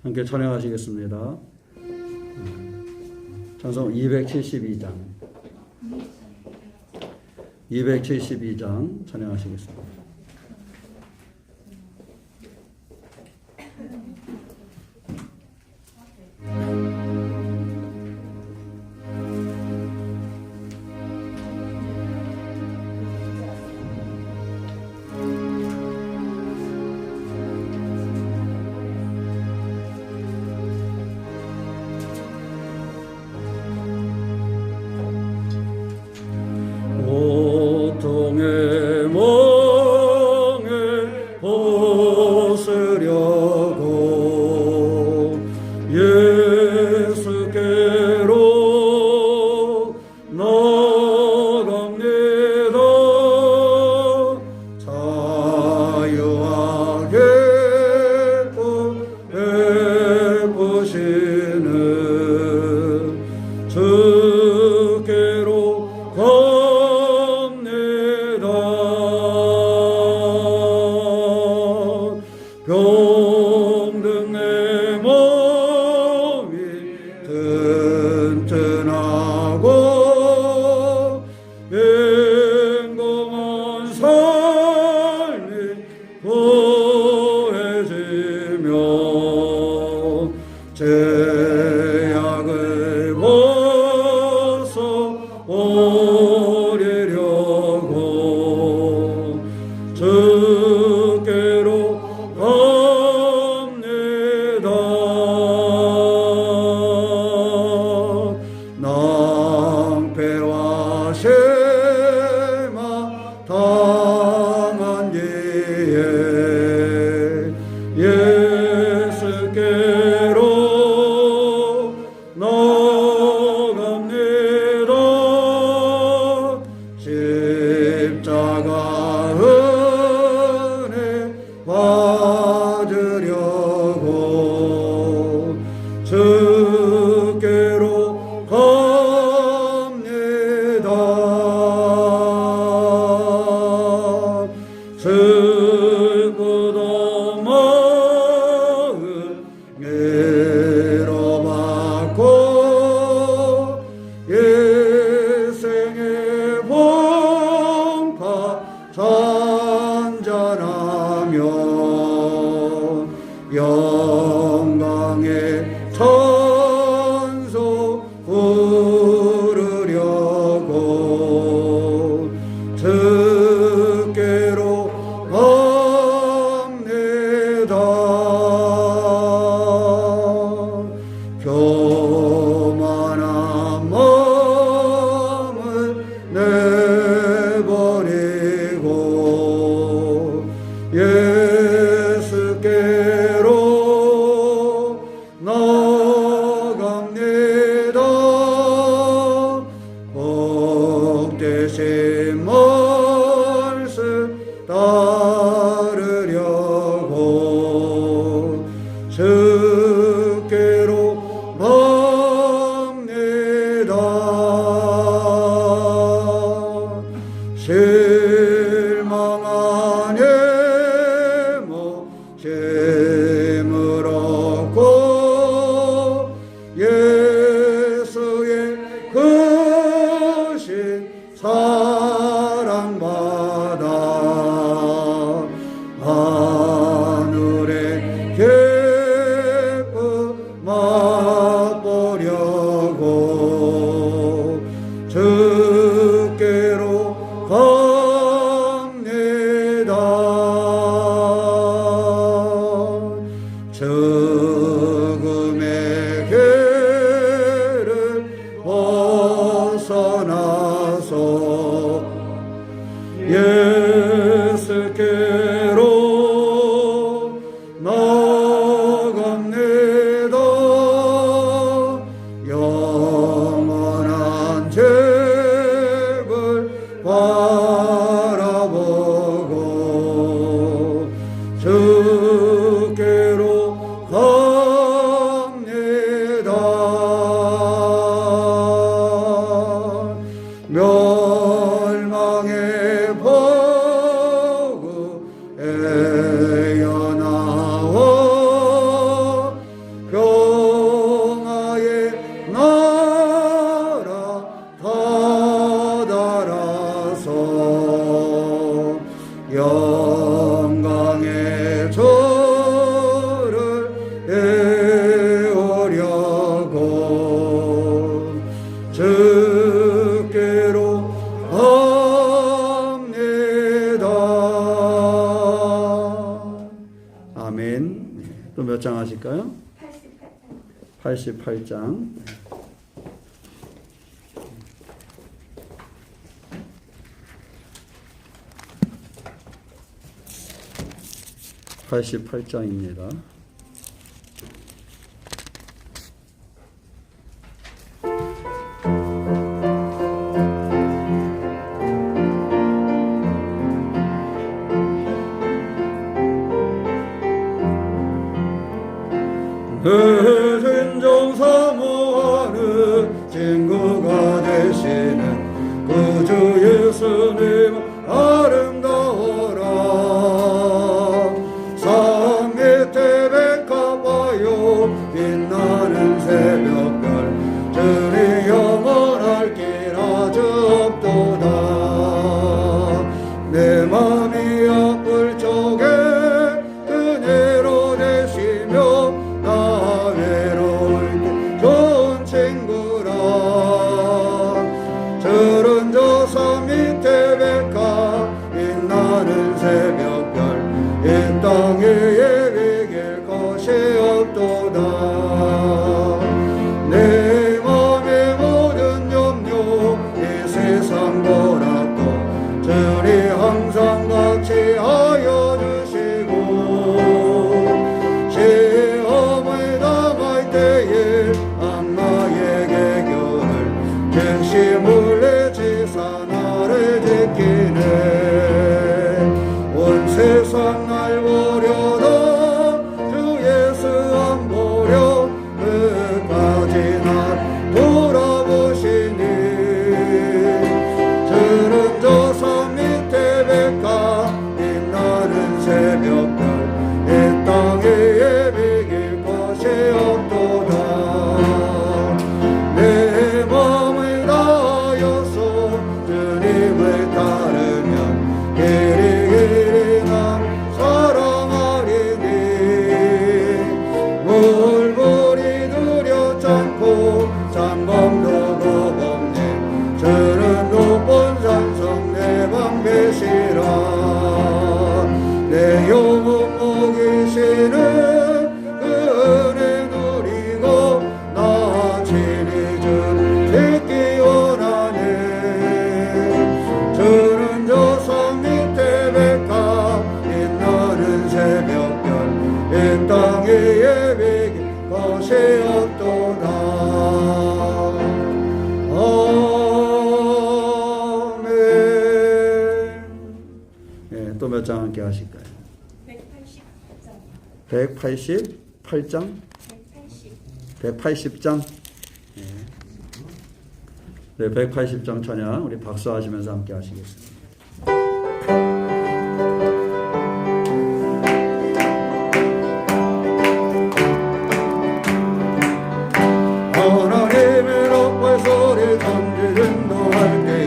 함께 찬양하시겠습니다. 찬송 272장 찬양하시겠습니다. 고통의 멍에 벗으려고 예수께로 나갑니다. 자유하게 베푸시는 주께로 병든 내 몸이 튼튼하고 맹공한 삶이 구해지며 죄악을 벗어버리려고 주께로 낭패와 쇠마 당한 뒤에 예수께로 나갑니다. 십자가 은혜 받으려고 주께로 슬프던 마음 위로받고 일생의 봉파 잔잔하며 영광의 천소 부르려고 주께로 갑니다. 교만한 마음을 내버리고 예수께로 나갑니다. 복되신 말씀 따르려고 주께로 갑니다. 실망한 예모 힘을 얻고 예수의 크신 사랑받아 하늘의 기쁨 맛보려고 주께로 갑니다. 죽음의 길을 벗어나서 예수께로 나갑니다. 영원한 죄를 바라보고 주께로 또 몇 장 하실까요? 88장. 88장. 88장입니다. 내 진정 사모하는 친구가 되시는 구주 예수님 아름다워라. 산 밑에 백합화요 빛나는 새벽별 주님 영원할 길 아주 없도다. 내 맘이 아플 적에 은혜로 되시며 나 외로울 때 좋은 친구라. 저런 저 산 밑에 백합 빛나는 새벽별 이 땅에 예비길 것이 없도다. 내 맘의 모든 염려 이 세상 보라도 주리 항상 같이 하여 주시고 시험을 당할 때에 악마에게 교를 진심을 내지사 나를 지키네. 온 세상 날 보려다 주 예수 안 보려 끝까지 날 돌아보시니. 저런 저 산 밑에 백합 빛나는 새벽별 이 땅에 예비길 것이 없도다. 내 마음을 다하여서 주님을 따르면 길이 난 사랑하리니. 물불이 두렵지 않고 잠밤도 겁없네. 저는 높은 산성 내 방배시라. 내 영혼 먹이시는 그 은혜 누리고 나 친히 주 듣기 원하네. 저는 저 산 밑에 백합 빛나는 새벽별 이 땅에 예비길 것이 없도다. 예, 또 몇 장 함께 하실까요? 188장. 188장? 180. 180장? 예. 네, 180장 찬양 우리 박수하시면서 함께 하시겠습니다. 하나님의 락발 소리 잠기는 도할 때에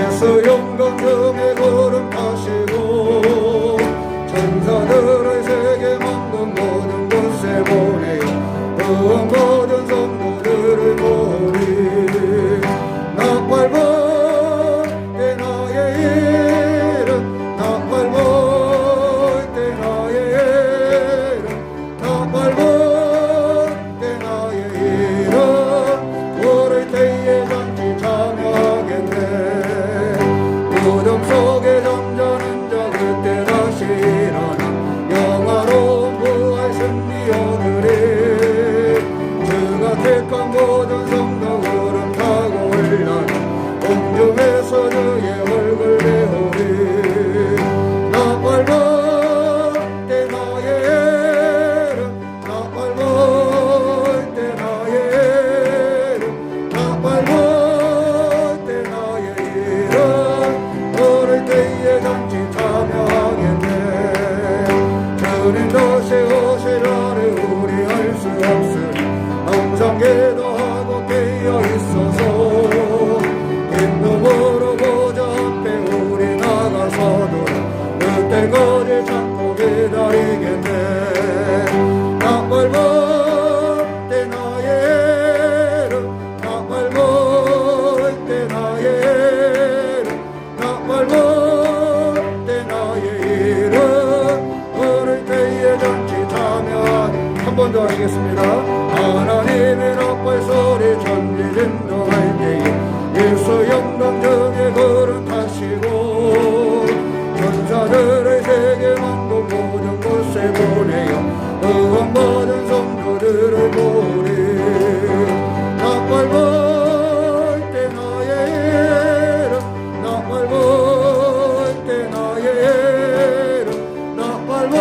예수 영광 등에 걸음 타시고 천사들의 세계 만국 모든 곳에 보내요 구원 모든 성도들을 모으리. 낙발 볼 때 나의 이름 낙발 볼 때 나의 이름 낙발 볼 때 나의 이름 부를 때에 잔치 참여하겠네. 무덤 속에 잠자는 자 그때 다시 일어나 영화로운 부활 승리 오늘이. 한 번 더 하시겠습니다. 하나님의 나팔 소리 전지 진동할 때에 예수 영광 등에 거룩하시고 천사들의 세계 만국 모든 곳에 보내어 응원받은 성도들을 보리. 나팔 불 때 나의 이름 나팔 불 때 나의 이름 나팔 불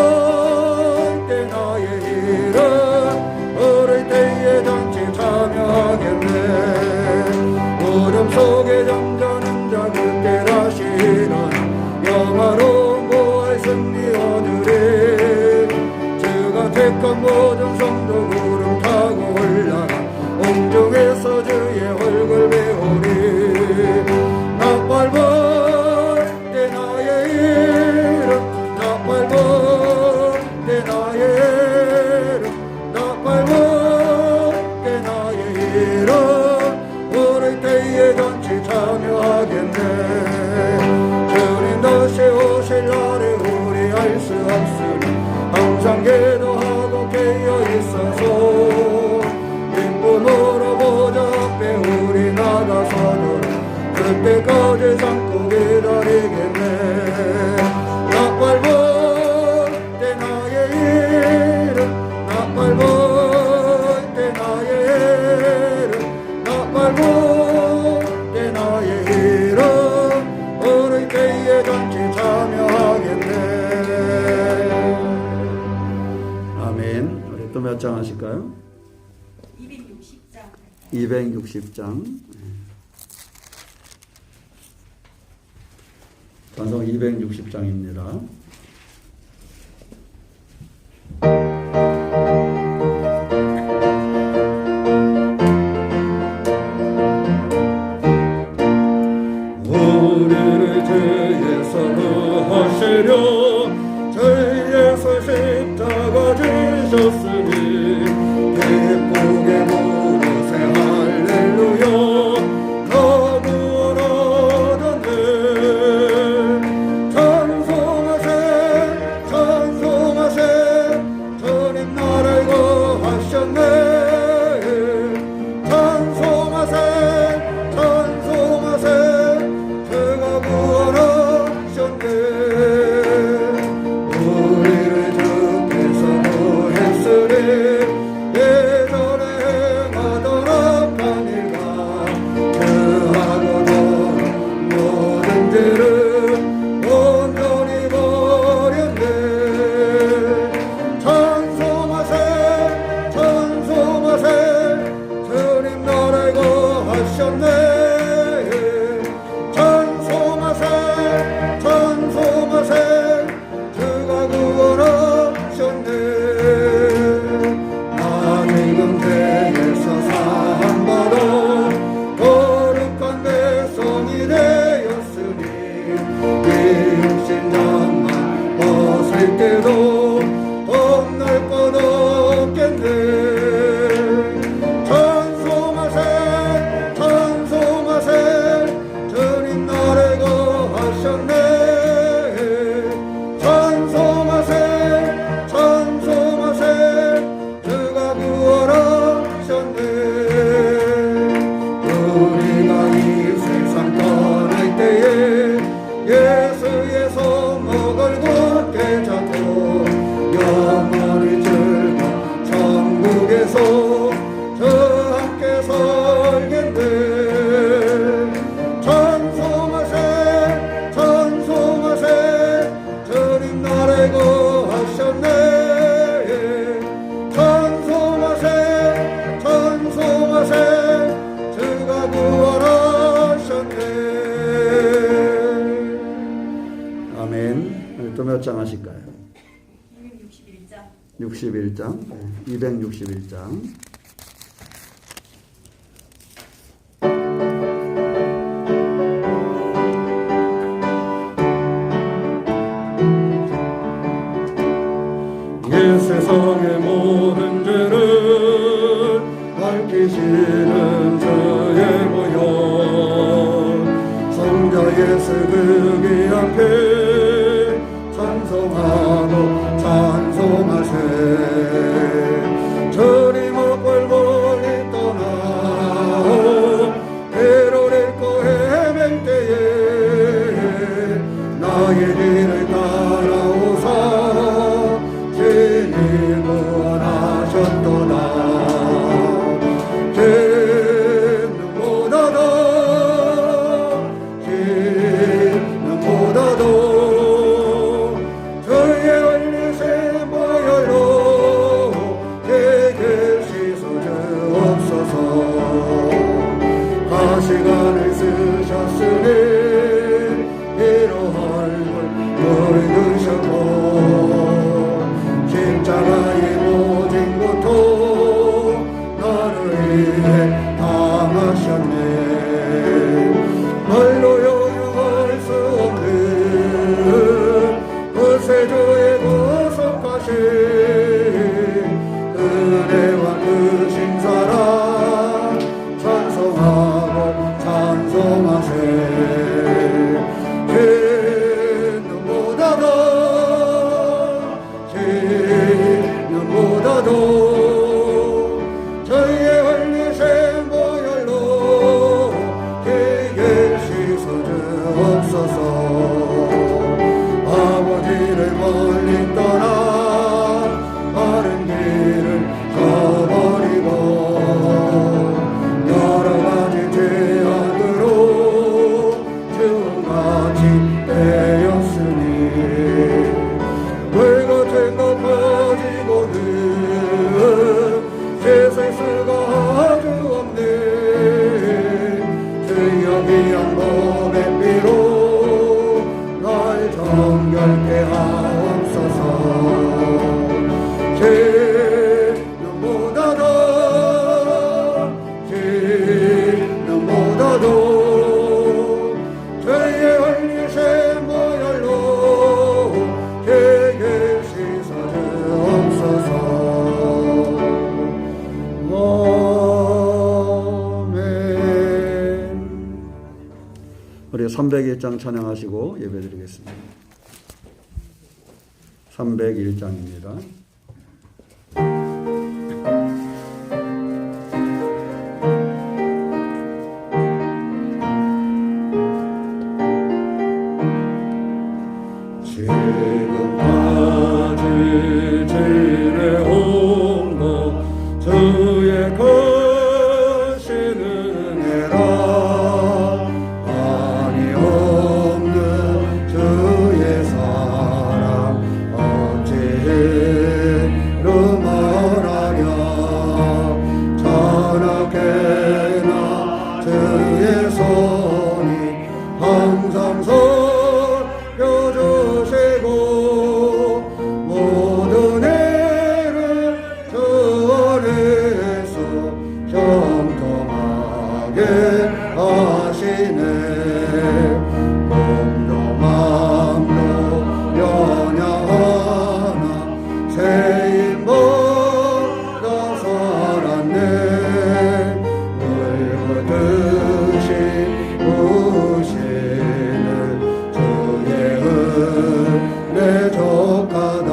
때 나의 이름 어릴 때에 잔치 참여하겠네. 어둠 속에 잠자는 자 그때 다시 일어나 영화로운 부활 승리 얻으리. 주가 택한 모든 성도 구름 타고 올라가 옹중에서 주의 얼굴 배우리. 나팔 불 때 나의 이름 나팔 불 때 나의 이름 나팔 불 때 나의 이름 어릴 때에 잔치 참여하겠네. 주님 다시 오실 날에 우리 알 수 없으니 항상 기도하고 깨어 있어서 기쁨으로 보좌 앞에 우리 나가서도록 그때까지 참고 기다리겠네. 나팔 불 때 나의 이름 나팔 불 때 나의 이름 나팔 불 때 나의 이름 어릴 때에 잔치 참여하겠네. 아멘. 우리 또 몇 장 하실까요? 260장. 260장. 찬송 260장입니다. 우리를 죄에서 구하시려 죄에서 십자가 지셨으니 기쁘게 부르세 할렐루야 나 구원하셨네. 찬송하세 찬송하세 주님 나를 구하셨네. 찬송하세 찬송하세 주가 구원하셨네. 우리를 주께서 구했으니 예전에 행하던 악한 일과 그하고도 모든 죄를 온전히 버렸네. 찬송하세 찬송하세 주님 나를 구하셨네. 찬송하세 찬송하세 주가 구원하셨네. 나 지금 죄에서 사함받아 거룩한 백성이 되었으니 이 육신장만 벗을 때도 겁날 것 없겠네. 찬송하세 찬송하세 주님 나를 구하셨네. 찬송하세 찬송하세 주가 구원하셨네. 우리가 이 세상 떠날 때에 예수의 손목을 굳게 잡고 영원히 즐거운 천국에서 저 함께 살겠네. 찬송하세 찬송하세 주님 나를 구하셨네. 찬송하세 찬송하세 주가 구원하셨네. 아멘. 또 몇 장 하실까요? 261장. 61장. 261장. 이 세상의 모든 죄를 밝히시는 저의 보혈 성자 예수 그기 앞에 찬송하고 찬송하세. 우리 301장 찬양하시고 예배드리겠습니다. 301장입니다. 지금까지 지내온 것 주의 크신 은혜라 한이 없는 주의 사랑 어찌 이루말하랴 자나깨나 주의 손이 항상 주시고 모든 일을 주 안에서 형통하게 하시네 몸도 마음도 연약하나 새 힘보다 살았네 물붓듯이 부시는 내 족하다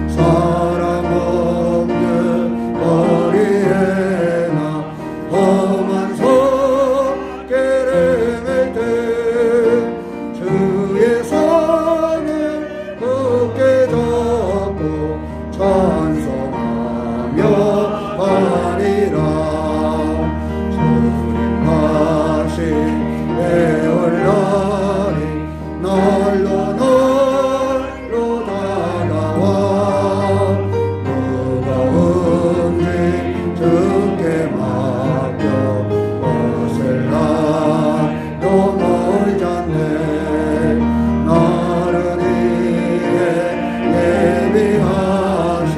사랑 없는 거리에나 험한 석계를 맬때 주의 손을 굳게 잡고 찬송하며 하리라 주님 다시 배울라니 날로 다가와 무거운 짐 주께 맡겨 벗을 날도 멀잖네 나를 위해 예비하신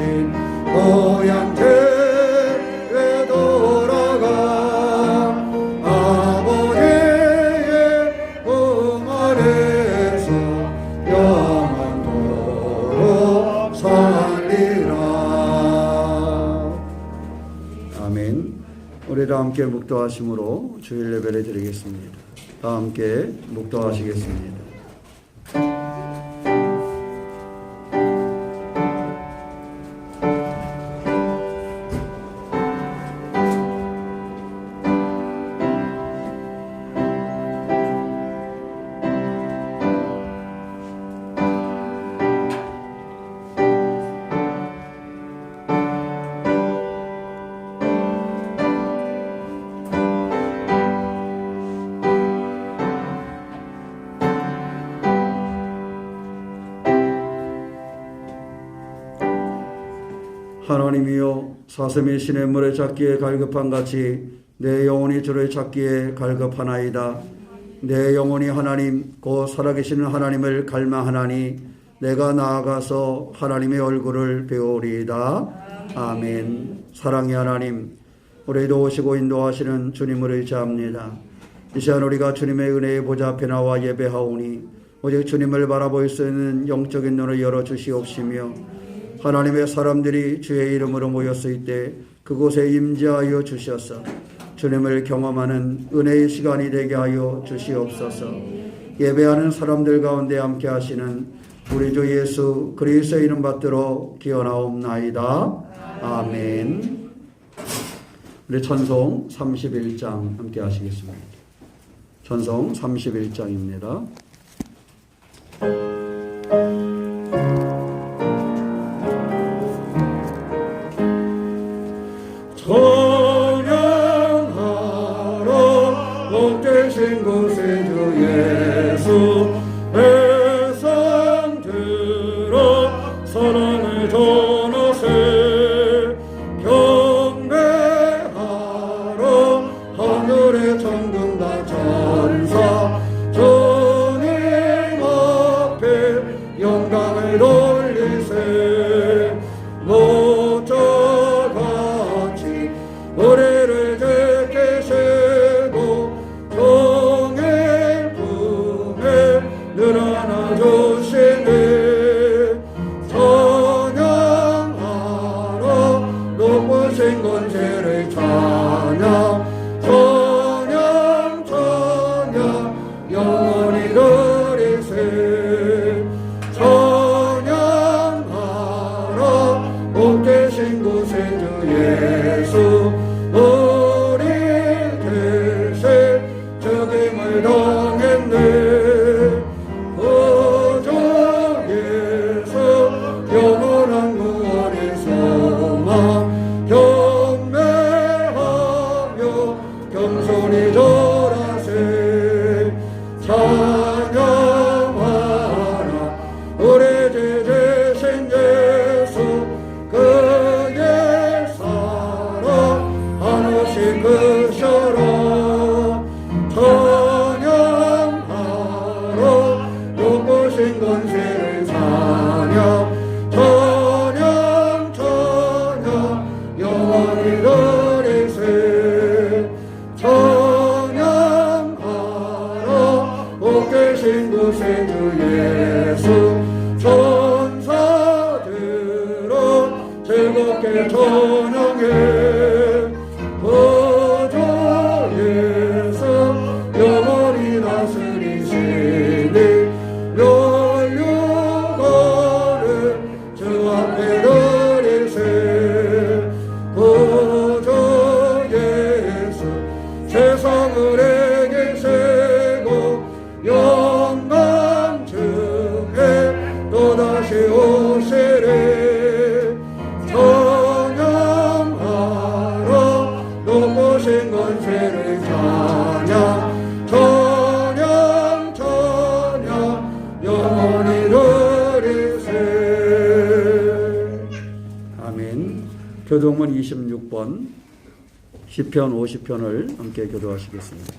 고향 집에 돌아가 아버지의 품 아래서 영원토록 살리라. 아멘. 우리 다 함께 묵도하심으로 주일 예배를 드리겠습니다. 다 함께 묵도하시겠습니다. 하나님이여 사슴이 시냇물을 찾기에 갈급한 같이 내 영혼이 주를 찾기에 갈급하나이다. 내 영혼이 하나님 곧 살아계시는 하나님을 갈망하나니 내가 나아가서 하나님의 얼굴을 배우리이다. 아멘. 사랑의 하나님 우리도 오시고 인도하시는 주님을 의지합니다. 이 시간 우리가 주님의 은혜의 보좌 앞에 나와 예배하오니 오직 주님을 바라볼 수 있는 영적인 눈을 열어주시옵시며 하나님의 사람들이 주의 이름으로 모였을 때 그곳에 임재하여 주셔서 주님을 경험하는 은혜의 시간이 되게 하여 주시옵소서. 예배하는 사람들 가운데 함께 하시는 우리 주 예수 그리스도의 이름 받들어 기원하옵나이다. 아멘. 우리 찬송 31장 함께 하시겠습니다. 찬송 31장입니다. 찬양하라 복되신 곳에 주 예수 백성 들어 사랑을 전하세 경배하라 하늘의 천군 다 천사 주님 앞에 영광을 돌리세 모처같이 우리를 지키시고 종의 품에 늘 안아주시네 찬양하라 높으신 권세를 찬양 찬양 찬양 구세주 예수 우리 대신 죽임을 당했네. 구주 예수 영원한 구원의 소망 경배하며 겸손히 절하세. 찬양하라 우리 주 대신 예수 그의 사랑 한없이 크셔라. 찬양하라 높으신 권세를 찬양 찬양 찬양 영원히 드리세. 찬양하라 복 계신 구세주 예수 천사들아 즐겁게 찬양해. 구주 예수 영원히 다스리시니 멸류관을 주 앞에 드리세. 구주 예수 세상을 이기시고 영광 중에 또다시 오시리. 찬양하라 높으신 권세를 찬양 찬양 찬양 영원히 드리세. 아멘. 교동문 26번 시편 50편을 함께 교도하시겠습니다.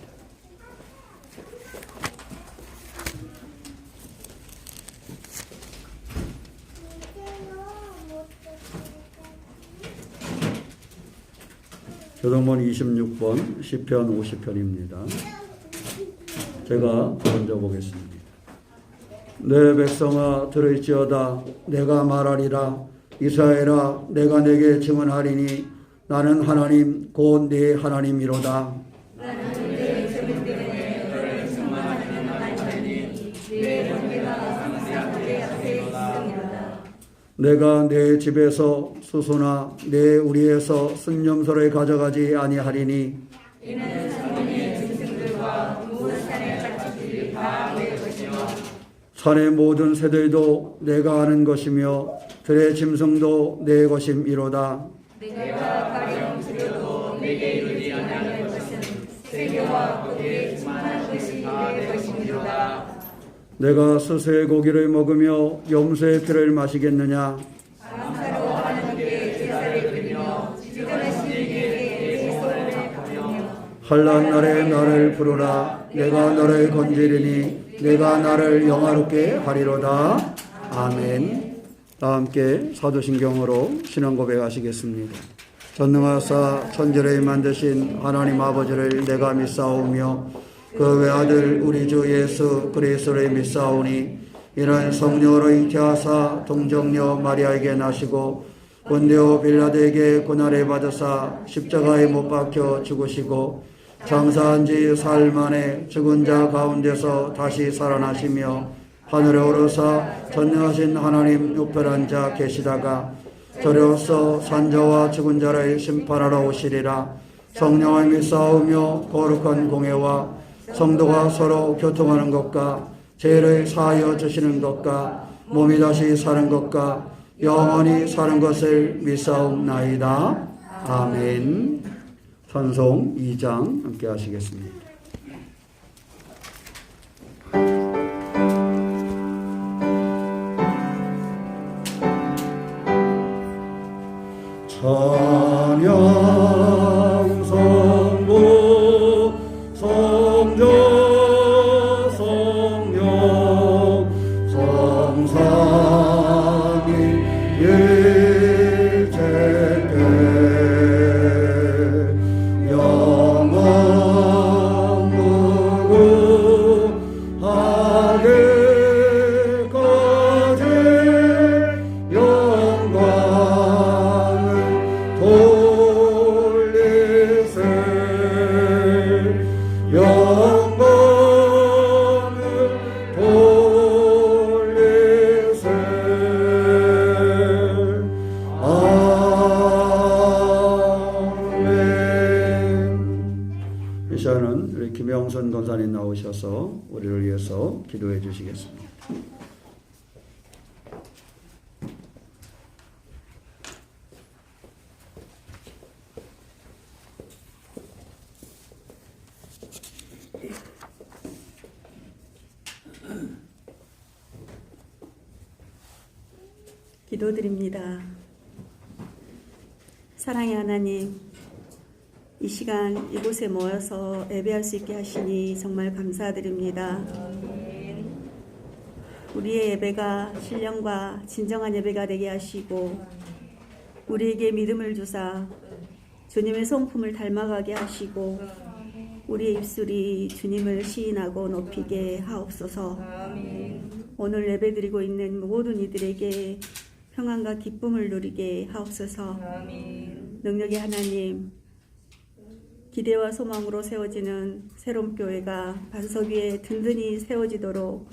교동문 26번 시편 50편입니다. 제가 먼저 보겠습니다. 내 백성아 들을지어다. 내가 말하리라. 이스라엘아 내가 내게 증언하리니 나는 하나님 곧 네 하나님이로다. 내가 내 집에서 수소나 내 우리에서 순념소를 가져가지 아니하리니 이는 성문의 짐승들과 모든 산의 가축들이 다 내 것이며 산의 모든 새들도 내가 아는 것이며 들의 짐승도 내 것임이로다. 내가 가령 드려도 내게 이르지 아니하는 것은 세계와 거기에 충만한 것이 내 것임이로다. 내가 스스의 고기를 먹으며 염소의 피를 마시겠느냐? 감사로 하나님께 제사를 드리며 지존하신 이에게 내 소원을 갚으며 환난 날에 나를 부르라. 내가 너를 건지리니 내가 나를 영화롭게 하리로다. 아멘. 다 함께 사도신경으로 신앙 고백하시겠습니다. 전능하사 천지를 만드신 하나님 아버지를 내가 믿사오며 그 외아들 우리 주 예수 그리스도를 믿사오니 이는 성령으로 잉태하사 동정녀 마리아에게 나시고 본디오 빌라도에게 고난을 받으사 십자가에 못 박혀 죽으시고 장사한 지 사흘 만에 죽은 자 가운데서 다시 살아나시며 하늘에 오르사 전능하신 하나님 우편한 자 계시다가 저로서 산자와 죽은 자를 심판하러 오시리라. 성령을 믿사오며 거룩한 공회와 성도가 서로 교통하는 것과 죄를 사하여 주시는 것과 몸이 다시 사는 것과 영원히 사는 것을 믿사옵나이다. 아멘. 찬송 2장 함께 하시겠습니다. 찬양 성부 성자 성령 성삼위 일체께 영원 무궁하게까지 영광을 돌리리. 우리 김영선 권사님 나오셔서 우리를 위해서 기도해 주시겠습니다. 기도드립니다. 사랑의 하나님, 이 시간 이곳에 모여서 예배할 수 있게 하시니 정말 감사드립니다. 우리의 예배가 신령과 진정한 예배가 되게 하시고 우리에게 믿음을 주사 주님의 성품을 닮아가게 하시고 우리의 입술이 주님을 시인하고 높이게 하옵소서. 오늘 예배드리고 있는 모든 이들에게 평안과 기쁨을 누리게 하옵소서. 능력의 하나님, 기대와 소망으로 세워지는 새로운 교회가 반석 위에 든든히 세워지도록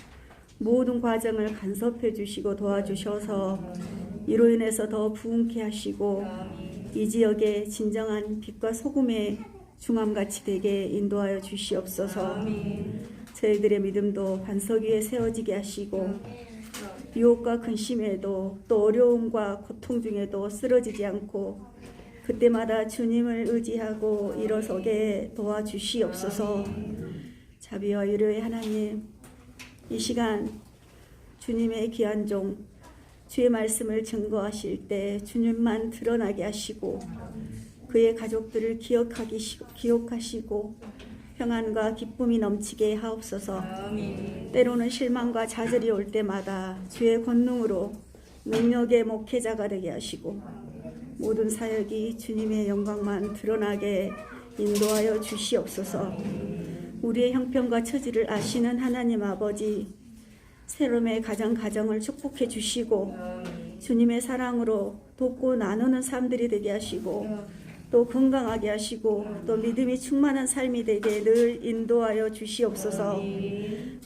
모든 과정을 간섭해 주시고 도와주셔서 이로 인해서 더 부흥케 하시고 이 지역의 진정한 빛과 소금의 중암같이 되게 인도하여 주시옵소서. 저희들의 믿음도 반석 위에 세워지게 하시고 유혹과 근심에도 또 어려움과 고통 중에도 쓰러지지 않고 그때마다 주님을 의지하고 일어서게 도와주시옵소서. 자비와 위로의 하나님, 이 시간 주님의 귀한 종 주의 말씀을 증거하실 때 주님만 드러나게 하시고 그의 가족들을 기억하시고 평안과 기쁨이 넘치게 하옵소서. 때로는 실망과 좌절이 올 때마다 주의 권능으로 능력의 목회자가 되게 하시고 모든 사역이 주님의 영광만 드러나게 인도하여 주시옵소서. 우리의 형편과 처지를 아시는 하나님 아버지, 새롬의 가정을 축복해 주시고 주님의 사랑으로 돕고 나누는 삶들이 되게 하시고 또 건강하게 하시고 또 믿음이 충만한 삶이 되게 늘 인도하여 주시옵소서.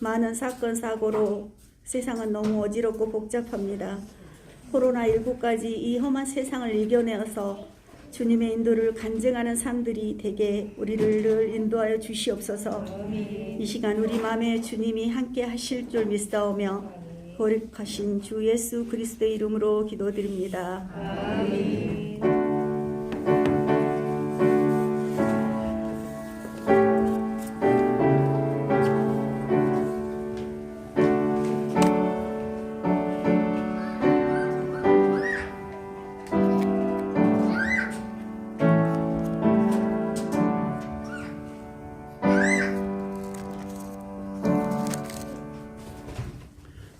많은 사건 사고로 세상은 너무 어지럽고 복잡합니다. 코로나19까지 이 험한 세상을 이겨내어서 주님의 인도를 간증하는 삶들이 되게 우리를 늘 인도하여 주시옵소서. 이 시간 우리 마음에 주님이 함께 하실 줄 믿사오며 거룩하신 주 예수 그리스도의 이름으로 기도드립니다. 아멘.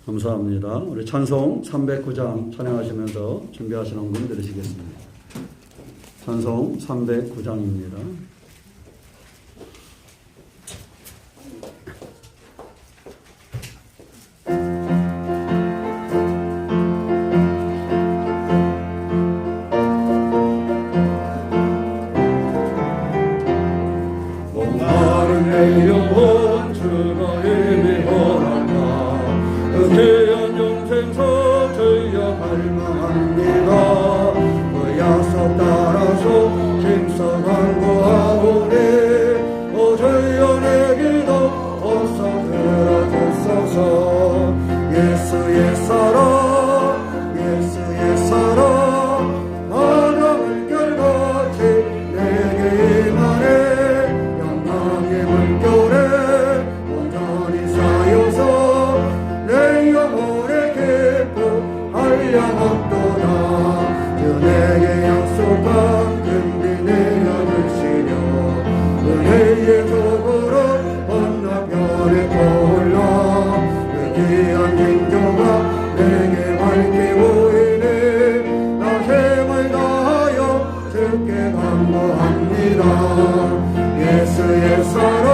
감사합니다. 우리 찬송 309장 찬양하시면서 준비하시는 분 들으시겠습니다. 찬송 309장입니다. 목마른 내 영혼 주가 힘이 허락하 귀한 영생서 저희야 갈망합니다. 그 약속 따라서 힘써 간구하오니 저희야 내 기도 어서 들어주소서. 예수의 사랑 예수의 사랑 바람을 결같이 내게 임하네. 영광의 물결에 온전히 쌓여서 내 영혼의 기쁨 한량없도다. 주 내게 약속한 금비 내어주시려 은혜의 도구로 건너편에 떠올라 그 귀한 징조가 내게 밝게 보이네. 나 힘을 다하여 주께 간구합니다. 예수의 사랑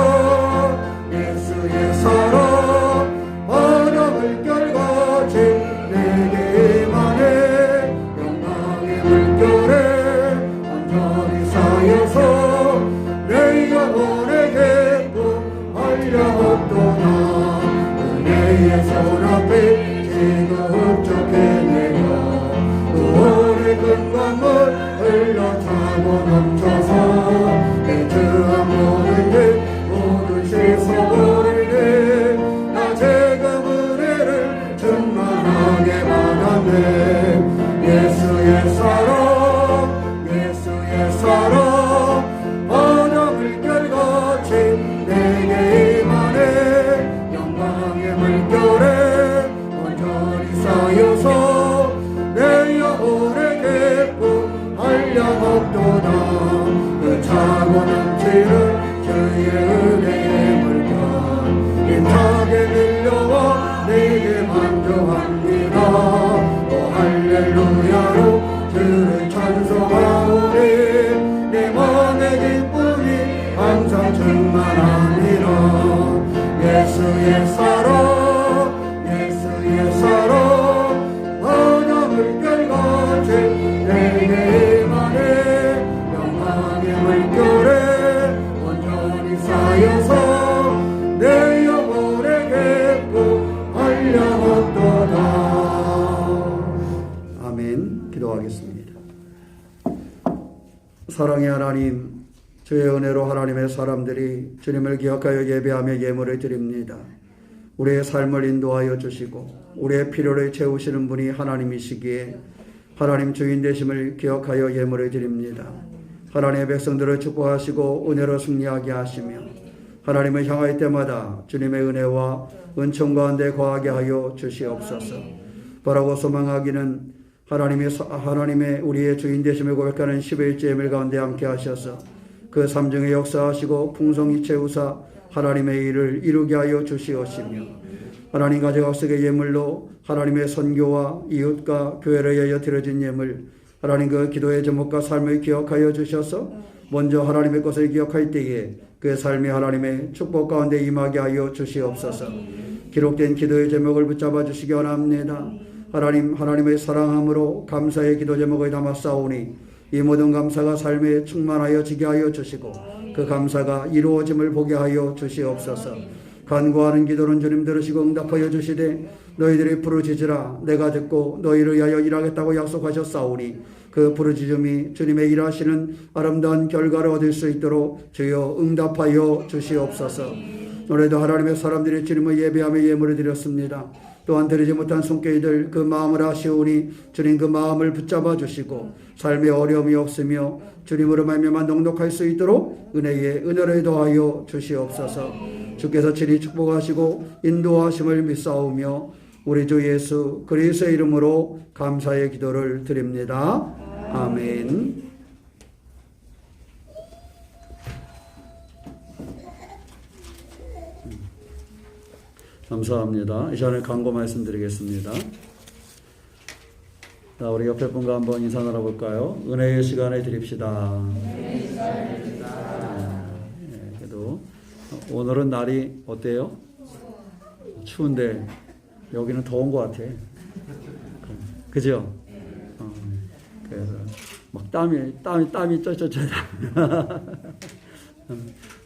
예수의 사랑 바람을 결같이 내게 임하네. 영광의 물결에 완전히 쌓여서 내 영혼의 기쁨 한량없도다. 은혜의 손 앞에 지극적해내려 구원의 큰 강물 흘러차고 넘쳐서 내 죄악 모든 게 모두 한량없도다. 그 차고 넘치는 주의 은혜의 물결 힘차게 밀려와 내게 만족합니다. 오 할렐루야로 주를 찬송하오니 내 맘의 기쁨이 항상 충만하니라. 예수의 사랑 예수의 사랑 바다 물결같이 내게 임하네. 영광의 물결에 온전히 쌓여서 내 영혼의 기쁨 한량없도다. 아멘. 기도하겠습니다. 사랑의 하나님, 주의 은혜로 하나님의 사람들이 주님을 기억하여 예배하며 예물을 드립니다. 우리의 삶을 인도하여 주시고 우리의 필요를 채우시는 분이 하나님이시기에 하나님 주인 되심을 기억하여 예물을 드립니다. 하나님의 백성들을 축복하시고 은혜로 승리하게 하시며 하나님을 향할 때마다 주님의 은혜와 은총 가운데 거하게 하여 주시옵소서. 바라고 소망하기는 하나님의 우리의 주인 되심을 고백하는 11조 예물 가운데 함께 하셔서 그 삼중의 역사하시고 풍성히 채우사 하나님의 일을 이루게 하여 주시옵시며 하나님 가져각색의 예물로 하나님의 선교와 이웃과 교회를 위하여 드려진 예물 하나님 그 기도의 제목과 삶을 기억하여 주셔서 먼저 하나님의 것을 기억할 때에 그 삶이 하나님의 축복 가운데 임하게 하여 주시옵소서. 기록된 기도의 제목을 붙잡아 주시기 원합니다. 하나님의 사랑함으로 감사의 기도 제목을 담아 싸우니 이 모든 감사가 삶에 충만하여 지게 하여 주시고 그 감사가 이루어짐을 보게 하여 주시옵소서. 간구하는 기도는 주님 들으시고 응답하여 주시되 너희들이 부르짖으라 내가 듣고 너희를 위하여 일하겠다고 약속하셨사오니 그 부르짖음이 주님의 일하시는 아름다운 결과를 얻을 수 있도록 주여 응답하여 주시옵소서. 오늘도 하나님의 사람들이 주님을 예배하며 예물을 드렸습니다. 또한 드리지 못한 손길들 그 마음을 아시오니 주님 그 마음을 붙잡아 주시고 삶에 어려움이 없으며 주님으로 말미암아 넉넉할 수 있도록 은혜를 더하여 주시옵소서. 주께서 친히 축복하시고 인도하심을 믿사오며 우리 주 예수 그리스도의 이름으로 감사의 기도를 드립니다. 아멘. 감사합니다. 이 시간에 광고 말씀드리겠습니다. 자, 우리 옆에 분과 한번 인사 나눠볼까요? 은혜의 시간을 드립시다. 그래도 오늘은 날이 어때요? 추운데 여기는 더운 것 같아. 그죠? 그래서 막 땀이 쩔쩔쩔.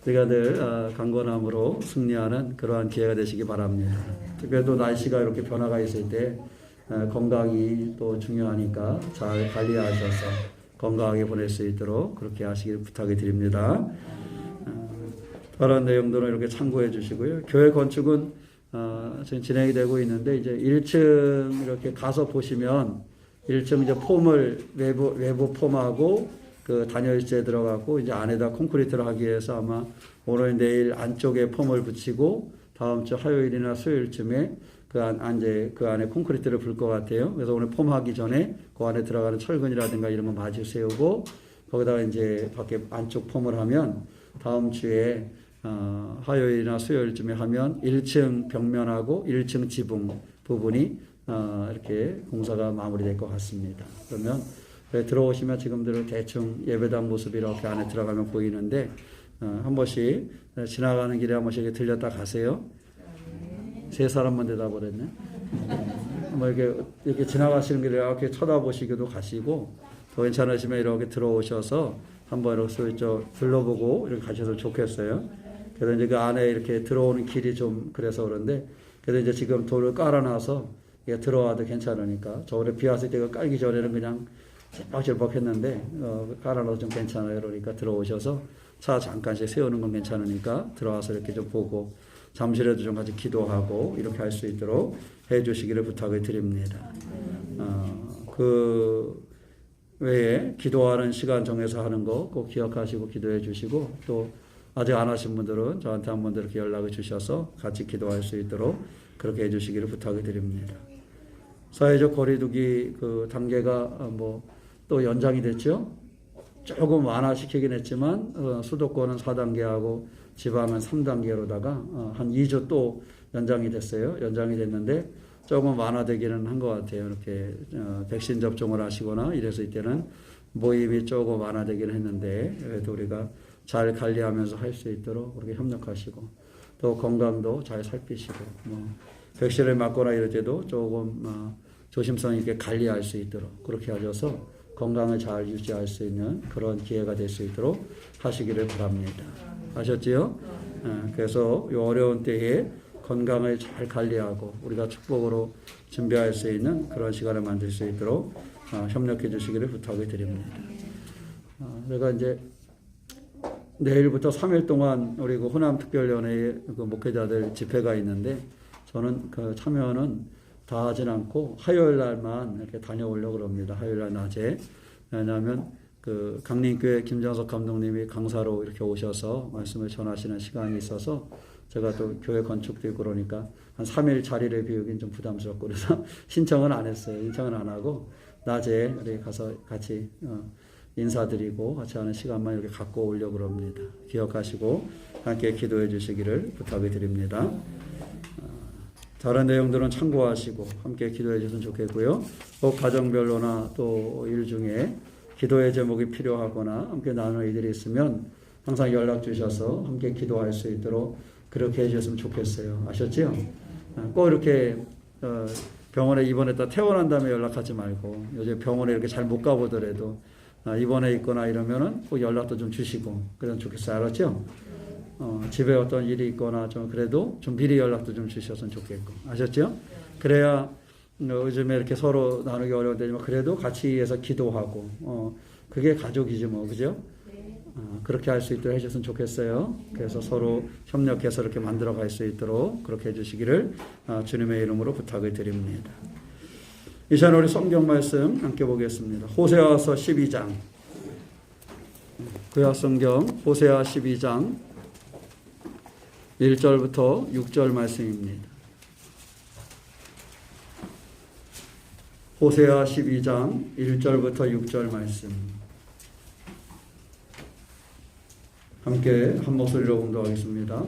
제가 늘 강건함으로 승리하는 그러한 기회가 되시기 바랍니다. 특별히 또 날씨가 이렇게 변화가 있을 때 건강이 또 중요하니까 잘 관리하셔서 건강하게 보낼 수 있도록 그렇게 하시길 부탁을 드립니다. 다른 내용들은 이렇게 참고해 주시고요. 교회 건축은 지금 진행이 되고 있는데 이제 1층 이렇게 가서 보시면 1층 이제 폼을 외부 폼하고 그 단열재 들어가고 이제 안에다 콘크리트를 하기 위해서 아마 오늘 내일 안쪽에 폼을 붙이고 다음 주 화요일이나 수요일쯤에 그 안에 콘크리트를 불 것 같아요. 그래서 오늘 폼하기 전에 그 안에 들어가는 철근이라든가 이런 거 마주 세우고 거기다가 이제 밖에 안쪽 폼을 하면 다음 주에 화요일이나 수요일쯤에 하면 1층 벽면하고 1층 지붕 부분이 이렇게 공사가 마무리될 것 같습니다. 그러면 들어오시면 지금들 대충 예배당 모습이 이렇게 안에 들어가면 보이는데 한 번씩 지나가는 길에 한 번씩 들렸다 가세요. 세 사람만 대답을 했네. 뭐 이렇게 지나가시는 길에 이렇게 쳐다보시기도 가시고 더 괜찮으시면 이렇게 들어오셔서 한번 이렇게 둘러보고 이렇게 가셔도 좋겠어요. 그래서 이제 그 안에 이렇게 들어오는 길이 좀 그래서 그런데 그래서 이제 지금 돌을 깔아놔서 들어와도 괜찮으니까 저번에 비 왔을 때 깔기 전에는 그냥 찔박찔박 했는데 깔아놔도 좀 괜찮아요. 그러니까 들어오셔서 차 잠깐씩 세우는 건 괜찮으니까 들어와서 이렇게 좀 보고 잠시라도 좀 같이 기도하고 이렇게 할 수 있도록 해주시기를 부탁을 드립니다. 그 외에 기도하는 시간 정해서 하는 거 꼭 기억하시고 기도해 주시고 또 아직 안 하신 분들은 저한테 한 번 더 이렇게 연락을 주셔서 같이 기도할 수 있도록 그렇게 해주시기를 부탁을 드립니다. 사회적 거리두기 그 단계가 또 연장이 됐죠. 조금 완화시키긴 했지만 수도권은 4단계하고 지방은 3단계로다가 한 2주 또 연장이 됐어요. 연장이 됐는데 조금 완화되기는 한 것 같아요. 이렇게 백신 접종을 하시거나 이래서 이때는 모임이 조금 완화되기는 했는데 그래도 우리가 잘 관리하면서 할 수 있도록 그렇게 협력하시고 또 건강도 잘 살피시고 뭐 백신을 맞거나 이럴 때도 조금 조심성 있게 관리할 수 있도록 그렇게 하셔서 건강을 잘 유지할 수 있는 그런 기회가 될 수 있도록 하시기를 바랍니다. 아셨지요? 그래서 이 어려운 때에 건강을 잘 관리하고 우리가 축복으로 준비할 수 있는 그런 시간을 만들 수 있도록 협력해 주시기를 부탁을 드립니다. 내가 이제 내일부터 3일 동안 우리 그 호남특별위원회 그 목회자들 집회가 있는데 저는 그 참여는 다 하진 않고 화요일 날만 이렇게 다녀오려고 합니다. 화요일 날 낮에. 왜냐하면 그 강림교회 김정석 감독님이 강사로 이렇게 오셔서 말씀을 전하시는 시간이 있어서 제가 또 교회 건축도 있고 그러니까 한 3일 자리를 비우긴 좀 부담스럽고 그래서 신청은 안 했어요. 신청은 안 하고 낮에 우리 가서 같이 인사드리고 같이 하는 시간만 이렇게 갖고 오려고 합니다. 기억하시고 함께 기도해 주시기를 부탁을 드립니다. 다른 내용들은 참고하시고 함께 기도해 주셨으면 좋겠고요. 꼭 가정별로나 또 일 중에 기도의 제목이 필요하거나 함께 나눌 일들이 있으면 항상 연락 주셔서 함께 기도할 수 있도록 그렇게 해주셨으면 좋겠어요. 아셨죠? 꼭 이렇게 병원에 입원했다 퇴원한 다음에 연락하지 말고 요즘 병원에 이렇게 잘 못 가보더라도 입원해 있거나 이러면은 꼭 연락도 좀 주시고 그러면 좋겠어요. 알았죠? 집에 어떤 일이 있거나 좀 그래도 좀 미리 연락도 좀 주셨으면 좋겠고 아셨죠? 그래야 요즘에 이렇게 서로 나누기 어려울 때지만 그래도 같이 해서 기도하고 그게 가족이지 뭐 그죠? 그렇게 할 수 있도록 해주셨으면 좋겠어요. 그래서 서로 협력해서 이렇게 만들어 갈 수 있도록 그렇게 해주시기를 주님의 이름으로 부탁을 드립니다. 이 시간 우리 성경 말씀 함께 보겠습니다. 호세아서 12장 구약 성경 호세아 12장 1절부터 6절 말씀입니다. 호세아 12장 1절부터 6절 말씀 함께 한 목소리로 공독하겠습니다.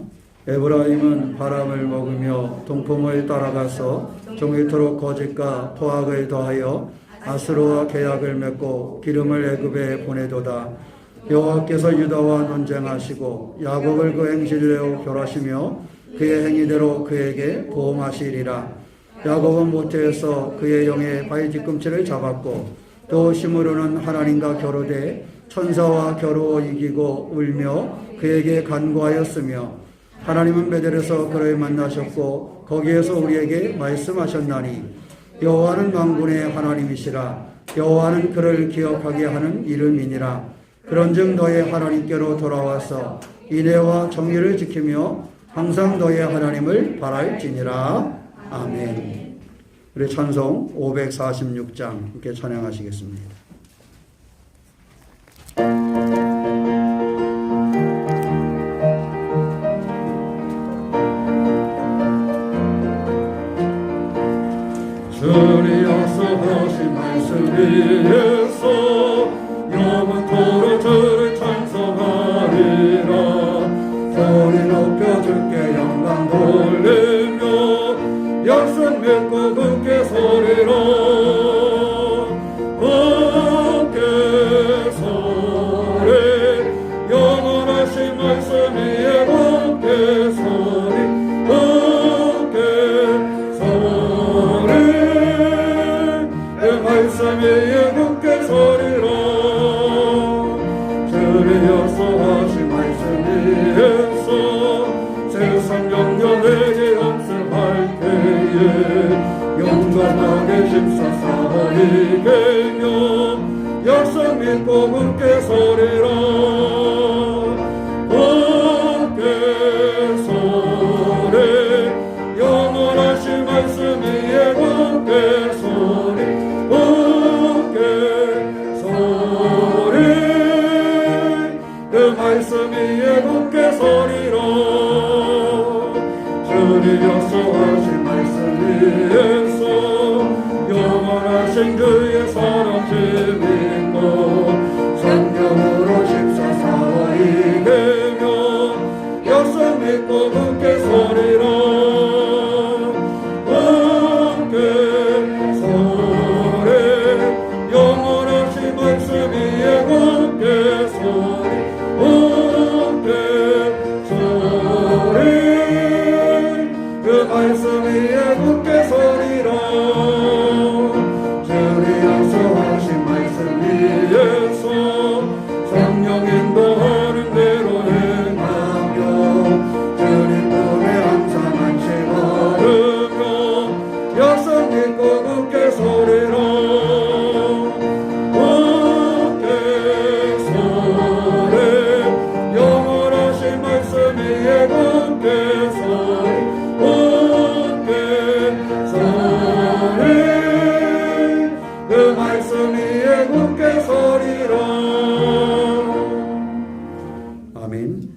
에브라임은 바람을 먹으며 동풍을 따라가서 종이토록 거짓과 포악을 더하여 아수르와 계약을 맺고 기름을 애굽에 보내도다. 여호와께서 유다와 논쟁하시고 야곱을 그 행실대로 결하시며 그의 행위대로 그에게 보험하시리라. 야곱은 모태에서 그의 영의 발 뒤꿈치를 잡았고 또 심으로는 하나님과 겨루되 천사와 겨루어 이기고 울며 그에게 간구하였으며 하나님은 베델에서 그를 만나셨고 거기에서 우리에게 말씀하셨나니 여호와는 만군의 하나님이시라. 여호와는 그를 기억하게 하는 이름이니라. 그런즉 너의 하나님께로 돌아와서 인애와 정의를 지키며 항상 너의 하나님을 바랄지니라. 아멘. 우리 찬송 546장 함께 찬양하시겠습니다. 주리여서 하신 말씀 위에서 영원토록 주를 찬송하리라. 소리 높여 주께 영광 돌리며 약속 믿고 굳게 서리라. 굳게 서리 영원하신 말씀 위에 굳게 서리. 말씀 위에 굳게 서리라. 주리여서 하신 말씀 위에서 세상 영년에게 연습할 때에 용감하게 심사사하리 개며 약속 믿고 굳게 서리라. 굳게 서리 영원하신 말씀 위에 굳게 서리. 말씀 위에 굳게 서리라. 주리여서 하신 말씀 위에서 영원하신 그의 사랑 지니고 성경을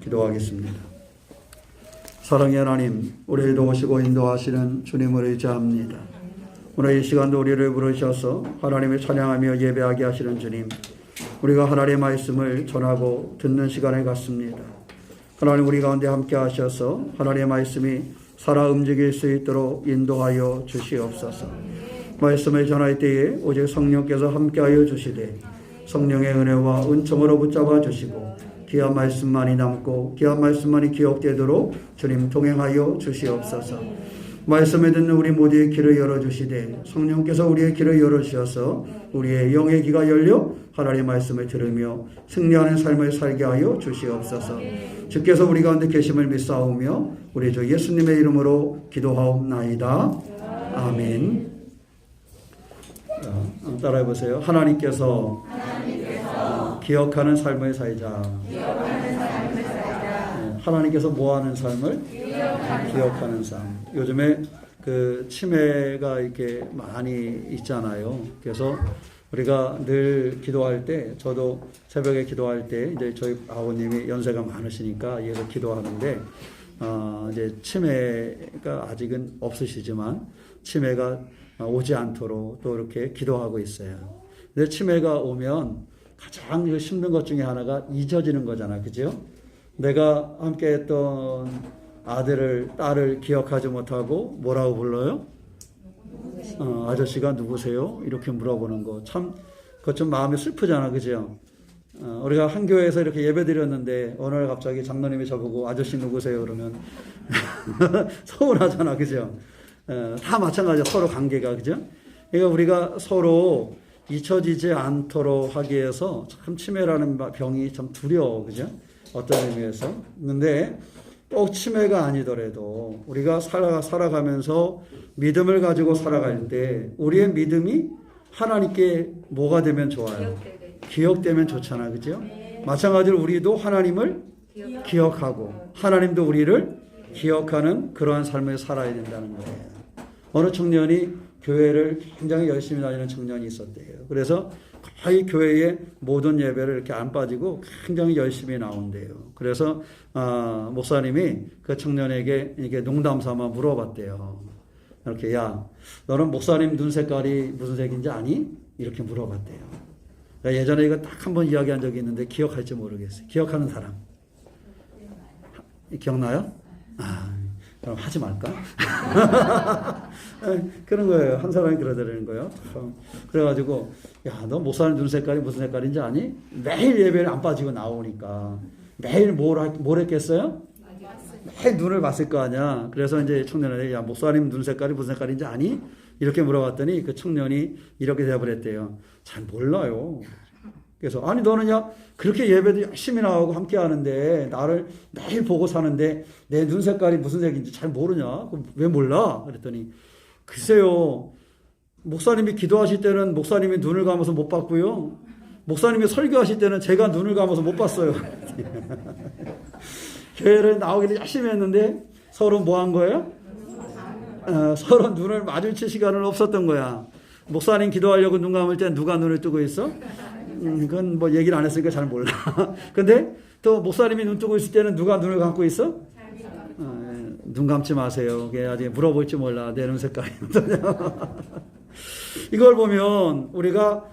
기도하겠습니다. 사랑의 하나님, 우리를 도우시고 인도하시는 주님을 의지합니다. 오늘 이 시간도 우리를 부르셔서 하나님을 찬양하며 예배하게 하시는 주님, 우리가 하나님의 말씀을 전하고 듣는 시간을 갖습니다. 하나님, 우리 가운데 함께 하셔서 하나님의 말씀이 살아 움직일 수 있도록 인도하여 주시옵소서. 말씀을 전할 때에 오직 성령께서 함께하여 주시되 성령의 은혜와 은총으로 붙잡아 주시고 귀한 말씀만이 남고 귀한 말씀만이 기억되도록 주님 동행하여 주시옵소서. 말씀을 듣는 우리 모두의 귀를 열어주시되 성령께서 우리의 귀를 열어주셔서 우리의 영의 귀가 열려 하나님의 말씀을 들으며 승리하는 삶을 살게 하여 주시옵소서. 주께서 우리 가운데 계심을 믿사오며 우리 주 예수님의 이름으로 기도하옵나이다. 아멘. 따라해 보세요. 하나님께서 기억하는 삶을 살자. 하나님께서 뭐하는 삶을? 기억하는 삶. 요즘에 그 치매가 이렇게 많이 있잖아요. 그래서 우리가 늘 기도할 때, 저도 새벽에 기도할 때 이제 저희 아버님이 연세가 많으시니까 예서 기도하는데, 이제 치매가 아직은 없으시지만 치매가 오지 않도록 또 이렇게 기도하고 있어요. 근데 치매가 오면 가장 힘든 것 중에 하나가 잊어지는 거잖아, 그죠? 내가 함께 했던 아들을, 딸을 기억하지 못하고 뭐라고 불러요? 아저씨가 누구세요? 이렇게 물어보는 거. 참, 그거 좀 마음이 슬프잖아, 그죠? 우리가 한 교회에서 이렇게 예배 드렸는데, 어느 날 갑자기 장로님이 저보고 아저씨 누구세요? 그러면 서운하잖아, 그죠? 다 마찬가지야, 서로 관계가, 그죠? 그러니까 우리가 서로 잊혀지지 않도록 하기 위해서 참 치매라는 병이 참 두려워, 그죠? 어떤 의미에서. 근데 꼭 치매가 아니더라도 우리가 살아가면서 믿음을 가지고 살아갈 때 우리의 믿음이 하나님께 뭐가 되면 좋아요? 기억되면 좋잖아, 그죠? 마찬가지로 우리도 하나님을 기억하고 하나님도 우리를 기억하는 그러한 삶을 살아야 된다는 거예요. 어느 청년이 교회를 굉장히 열심히 다니는 청년이 있었대요. 그래서 거의 교회의 모든 예배를 이렇게 안 빠지고 굉장히 열심히 나온대요. 그래서 목사님이 그 청년에게 이게 농담 삼아 물어봤대요. 이렇게, 야, 너는 목사님 눈 색깔이 무슨 색인지 아니? 이렇게 물어봤대요. 예전에 이거 딱 한 번 이야기한 적이 있는데 기억할지 모르겠어요. 기억하는 사람 기억나요? 그럼 하지 말까? 그런 거예요. 한 사람이 그러더라는 거예요. 그래가지고, 야, 너 목사님 눈 색깔이 무슨 색깔인지 아니? 매일 예배를 안 빠지고 나오니까. 매일 뭘 했겠어요? 매일 눈을 봤을 거 아니야. 그래서 이제 청년한테, 야, 목사님 눈 색깔이 무슨 색깔인지 아니? 이렇게 물어봤더니 그 청년이 이렇게 대답을 했대요. 잘 몰라요. 그래서, 아니, 너는 야, 그렇게 예배도 열심히 나오고 함께 하는데, 나를 매일 보고 사는데, 내 눈 색깔이 무슨 색인지 잘 모르냐? 그럼 왜 몰라? 그랬더니, 글쎄요, 목사님이 기도하실 때는 목사님이 눈을 감아서 못 봤고요. 목사님이 설교하실 때는 제가 눈을 감아서 못 봤어요. 교회를 나오기를 열심히 했는데, 서로 뭐 한 거예요? 서로 눈을 마주칠 시간은 없었던 거야. 목사님 기도하려고 눈 감을 때 누가 눈을 뜨고 있어? 그건 뭐 얘기를 안 했으니까 잘 몰라. 근데 또 목사님이 눈 뜨고 있을 때는 누가 눈을 감고 있어? 눈 감지 마세요. 아직 물어볼지 몰라. 내 눈 색깔이 어떠냐. 이걸 보면 우리가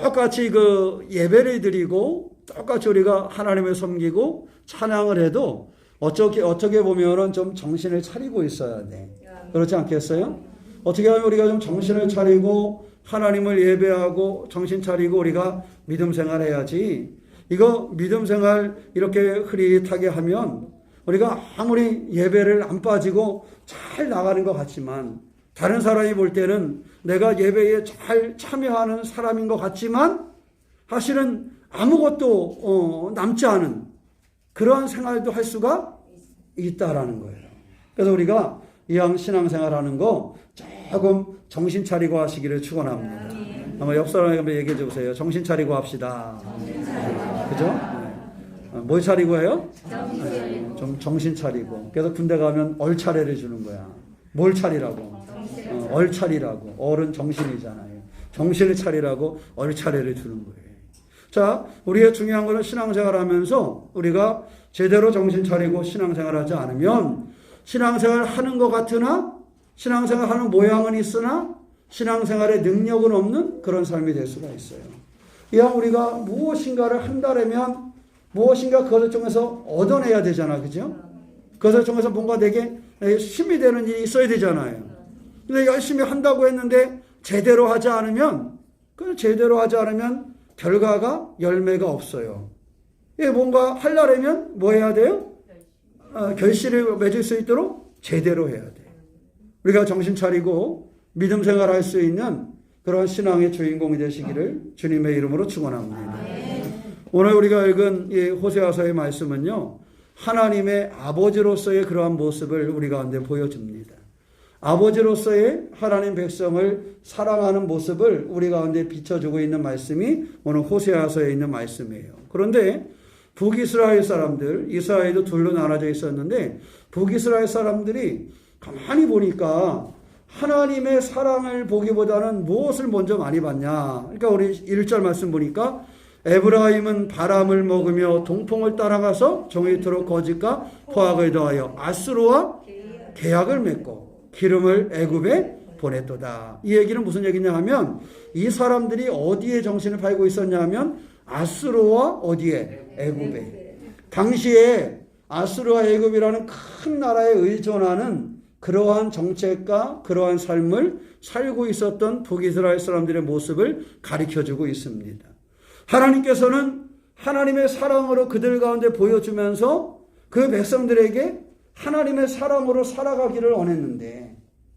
똑같이 그 예배를 드리고 똑같이 우리가 하나님을 섬기고 찬양을 해도 어떻게 보면은 좀 정신을 차리고 있어야 돼. 그렇지 않겠어요? 어떻게 하면 우리가 좀 정신을 차리고 하나님을 예배하고 정신 차리고 우리가 믿음 생활해야지. 이거 믿음 생활 이렇게 흐릿하게 하면 우리가 아무리 예배를 안 빠지고 잘 나가는 것 같지만 다른 사람이 볼 때는 내가 예배에 잘 참여하는 사람인 것 같지만 사실은 아무것도 남지 않은 그러한 생활도 할 수가 있다라는 거예요. 그래서 우리가 이왕 신앙생활하는 거 조금 정신 차리고 하시기를 축원합니다. 아마 옆 사람에게 한번 얘기해 주세요. 정신 차리고 합시다. 그죠? 네. 뭘 차리고 해요? 좀 정신 차리고. 그래서 군대 가면 얼차례를 주는 거야. 뭘 차리라고? 얼차리라고. 얼은 정신이잖아요. 정신을 차리라고 얼차례를 주는 거예요. 자, 우리의 중요한 것은 신앙생활 하면서 우리가 제대로 정신 차리고 신앙생활 하지 않으면 신앙생활 하는 것 같으나 신앙생활 하는 모양은 있으나 신앙생활의 능력은 없는 그런 삶이 될 수가 있어요. 이왕 우리가 무엇인가를 한다면 무엇인가 그것을 통해서 얻어내야 되잖아. 그죠? 그것을 통해서 뭔가 내게 힘이 되는 일이 있어야 되잖아요. 근데 열심히 한다고 했는데 제대로 하지 않으면 결과가 열매가 없어요. 뭔가 하려면 뭐 해야 돼요? 결실을 맺을 수 있도록 제대로 해야 돼요. 우리가 정신 차리고 믿음 생활할 수 있는 그런 신앙의 주인공이 되시기를 주님의 이름으로 축원합니다. 오늘 우리가 읽은 이 호세아서의 말씀은요, 하나님의 아버지로서의 그러한 모습을 우리 가운데 보여줍니다. 아버지로서의 하나님 백성을 사랑하는 모습을 우리 가운데 비춰주고 있는 말씀이 오늘 호세아서에 있는 말씀이에요. 그런데 북이스라엘 사람들, 이스라엘도 둘로 나눠져 있었는데 북이스라엘 사람들이 가만히 보니까 하나님의 사랑을 보기보다는 무엇을 먼저 많이 봤냐. 그러니까 우리 1절 말씀 보니까 에브라임은 바람을 먹으며 동풍을 따라가서 종이토록 거짓과 포악을 더하여 아수르와 계약을 맺고 기름을 애굽에 보냈도다. 이 얘기는 무슨 얘기냐 하면 이 사람들이 어디에 정신을 팔고 있었냐 하면 아수르와 어디에? 애굽에. 당시에 아수르와 애굽이라는 큰 나라에 의존하는 그러한 정책과 그러한 삶을 살고 있었던 북이스라엘 사람들의 모습을 가리켜주고 있습니다. 하나님께서는 하나님의 사랑으로 그들 가운데 보여주면서 그 백성들에게 하나님의 사랑으로 살아가기를 원했는데,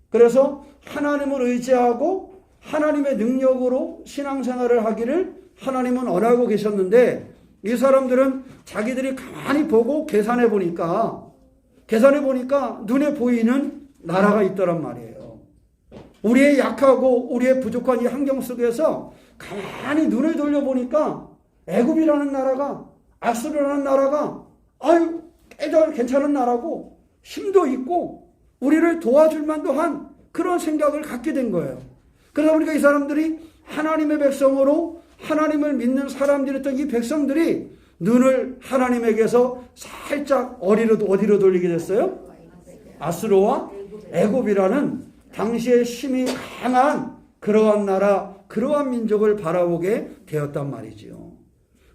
그래서 하나님을 의지하고 하나님의 능력으로 신앙생활을 하기를 하나님은 원하고 계셨는데, 이 사람들은 자기들이 가만히 보고 계산해 보니까 눈에 보이는 나라가 있더란 말이에요. 우리의 약하고 우리의 부족한 이 환경 속에서 가만히 눈을 돌려보니까 애굽이라는 나라가, 아수르라는 나라가 괜찮은 나라고 힘도 있고 우리를 도와줄 만도 한 그런 생각을 갖게 된 거예요. 그러다 보니까 이 사람들이 하나님의 백성으로 하나님을 믿는 사람들이었던 이 백성들이 눈을 하나님에게서 살짝 어디로 돌리게 됐어요? 아수르와 애굽이라는 당시에 힘이 강한 그러한 나라, 그러한 민족을 바라보게 되었단 말이지요.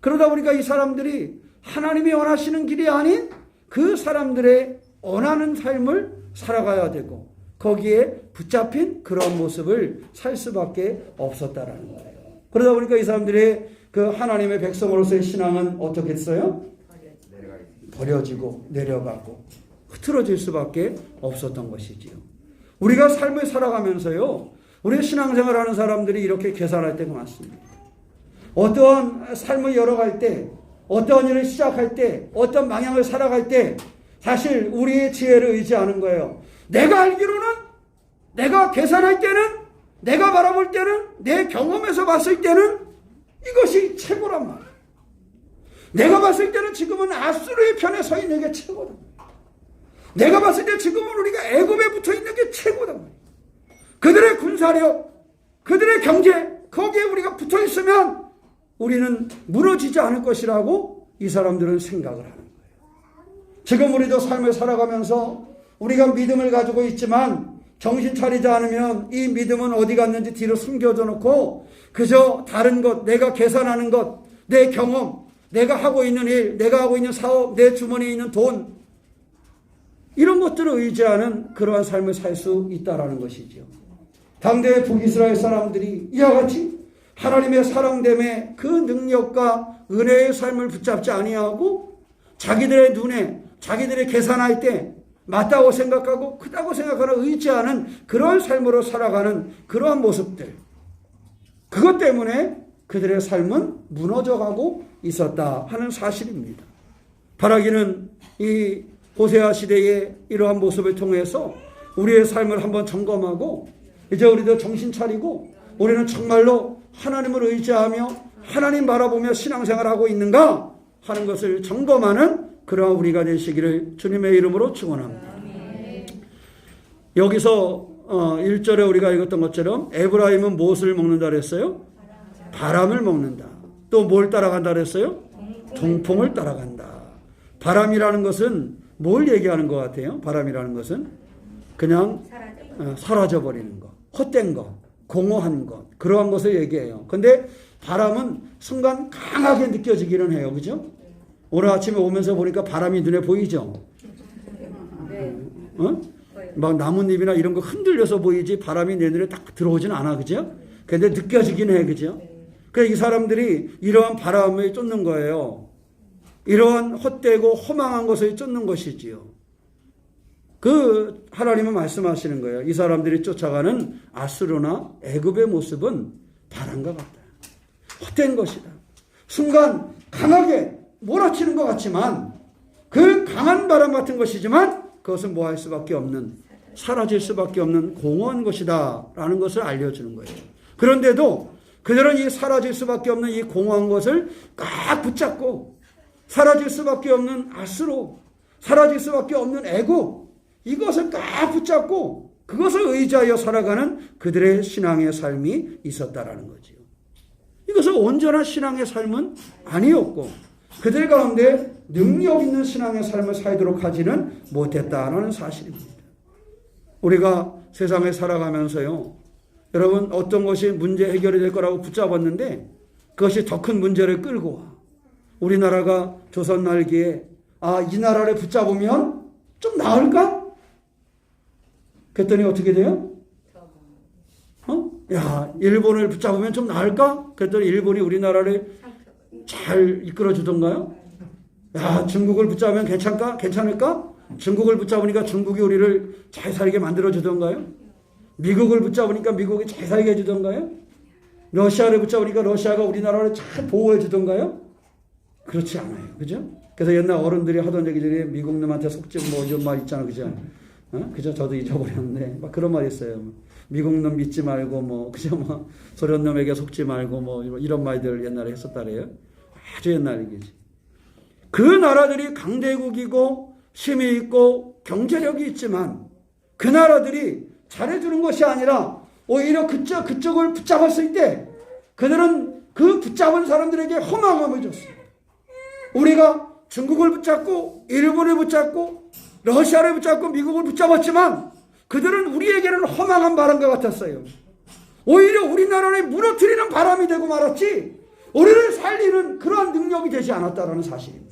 그러다 보니까 이 사람들이 하나님이 원하시는 길이 아닌 그 사람들의 원하는 삶을 살아가야 되고 거기에 붙잡힌 그런 모습을 살 수밖에 없었다라는 거예요. 그러다 보니까 이 사람들의 그 하나님의 백성으로서의 신앙은 어떻게 했어요? 버려지고 내려가고 흐트러질 수밖에 없었던 것이지요. 우리가 삶을 살아가면서요, 우리 신앙생활하는 사람들이 이렇게 계산할 때가 많습니다. 어떠한 삶을 열어갈 때, 어떠한 일을 시작할 때, 어떤 방향을 살아갈 때 사실 우리의 지혜를 의지하는 거예요. 내가 알기로는, 내가 계산할 때는, 내가 바라볼 때는, 내 경험에서 봤을 때는 이것이 최고란 말이에요. 내가 봤을 때는 지금은 아수르의 편에 서 있는 게 최고다. 내가 봤을 때 지금은 우리가 애굽에 붙어 있는 게 최고다. 그들의 군사력, 그들의 경제, 거기에 우리가 붙어 있으면 우리는 무너지지 않을 것이라고 이 사람들은 생각을 하는 거예요. 지금 우리도 삶을 살아가면서 우리가 믿음을 가지고 있지만 정신 차리지 않으면 이 믿음은 어디 갔는지 뒤로 숨겨져 놓고 그저 다른 것, 내가 계산하는 것, 내 경험, 내가 하고 있는 일, 내가 하고 있는 사업, 내 주머니에 있는 돈, 이런 것들을 의지하는 그러한 삶을 살 수 있다라는 것이죠. 당대의 북이스라엘 사람들이 이와 같이 하나님의 사랑됨에 그 능력과 은혜의 삶을 붙잡지 아니하고 자기들의 눈에, 자기들이 계산할 때 맞다고 생각하고 크다고 생각하는 의지하는 그런 삶으로 살아가는 그러한 모습들, 그것 때문에 그들의 삶은 무너져가고 있었다 하는 사실입니다. 바라기는 이 호세아 시대의 이러한 모습을 통해서 우리의 삶을 한번 점검하고 이제 우리도 정신 차리고 우리는 정말로 하나님을 의지하며 하나님 바라보며 신앙생활하고 있는가 하는 것을 점검하는 그러한 우리가 되시기를 주님의 이름으로 축원합니다. 여기서 1절에 우리가 읽었던 것처럼 에브라임은 무엇을 먹는다 그랬어요? 바람을 먹는다. 또 뭘 따라간다 그랬어요? 동풍을 따라간다. 바람이라는 것은 뭘 얘기하는 것 같아요? 바람이라는 것은 그냥 사라져버리는 것, 헛된 것, 공허한 것, 그러한 것을 얘기해요. 근데 바람은 순간 강하게 느껴지기는 해요. 그죠? 오늘 아침에 오면서 보니까 바람이 눈에 보이죠? 어? 막 나뭇잎이나 이런 거 흔들려서 보이지 바람이 내 눈에 딱 들어오진 않아. 그죠? 근데 느껴지긴 해. 그죠? 그러니까 이 사람들이 이러한 바람에 쫓는 거예요. 이러한 헛되고 허망한 것을 쫓는 것이지요. 그 하나님은 말씀하시는 거예요. 이 사람들이 쫓아가는 아수르나 애굽의 모습은 바람과 같다. 헛된 것이다. 순간 강하게 몰아치는 것 같지만 그 강한 바람 같은 것이지만 그것은 뭐 할 수밖에 없는, 사라질 수밖에 없는 공허한 것이다 라는 것을 알려주는 거예요. 그런데도 그들은 이 사라질 수밖에 없는 이 공허한 것을 꽉 붙잡고 사라질 수밖에 없는 아수르, 사라질 수밖에 없는 애굽, 이것을 꽉 붙잡고 그것을 의지하여 살아가는 그들의 신앙의 삶이 있었다라는 거지요. 이것은 온전한 신앙의 삶은 아니었고 그들 가운데 능력 있는 신앙의 삶을 살도록 하지는 못했다는 사실입니다. 우리가 세상에 살아가면서요, 여러분 어떤 것이 문제 해결이 될 거라고 붙잡았는데 그것이 더 큰 문제를 끌고 와. 우리나라가 조선 말기에 이 나라를 붙잡으면 좀 나을까? 그랬더니 어떻게 돼요? 일본을 붙잡으면 좀 나을까? 그랬더니 일본이 우리나라를 잘 이끌어 주던가요? 중국을 붙잡으면 괜찮을까? 중국을 붙잡으니까 중국이 우리를 잘 살게 만들어 주던가요? 미국을 붙잡으니까 미국이 잘 살게 해주던가요? 러시아를 붙잡으니까 러시아가 우리나라를 잘 보호해 주던가요? 그렇지 않아요. 그죠? 그래서 옛날 어른들이 하던 얘기 중에 미국 놈한테 속지 뭐 이런 말 있잖아. 그죠? 그죠? 저도 잊어버렸는데 막 그런 말 있어요. 미국 놈 믿지 말고 뭐 그죠? 뭐 소련 놈에게 속지 말고 뭐 이런 말들 옛날에 했었다래요. 아주 옛날 얘기지. 그 나라들이 강대국이고 힘이 있고 경제력이 있지만 그 나라들이 잘해주는 것이 아니라 오히려 그쪽을 붙잡았을 때 그들은 그 붙잡은 사람들에게 허망함을 줬어요. 우리가 중국을 붙잡고 일본을 붙잡고 러시아를 붙잡고 미국을 붙잡았지만 그들은 우리에게는 허망한 바람과 같았어요. 오히려 우리나라를 무너뜨리는 바람이 되고 말았지 우리를 살리는 그러한 능력이 되지 않았다는 사실입니다.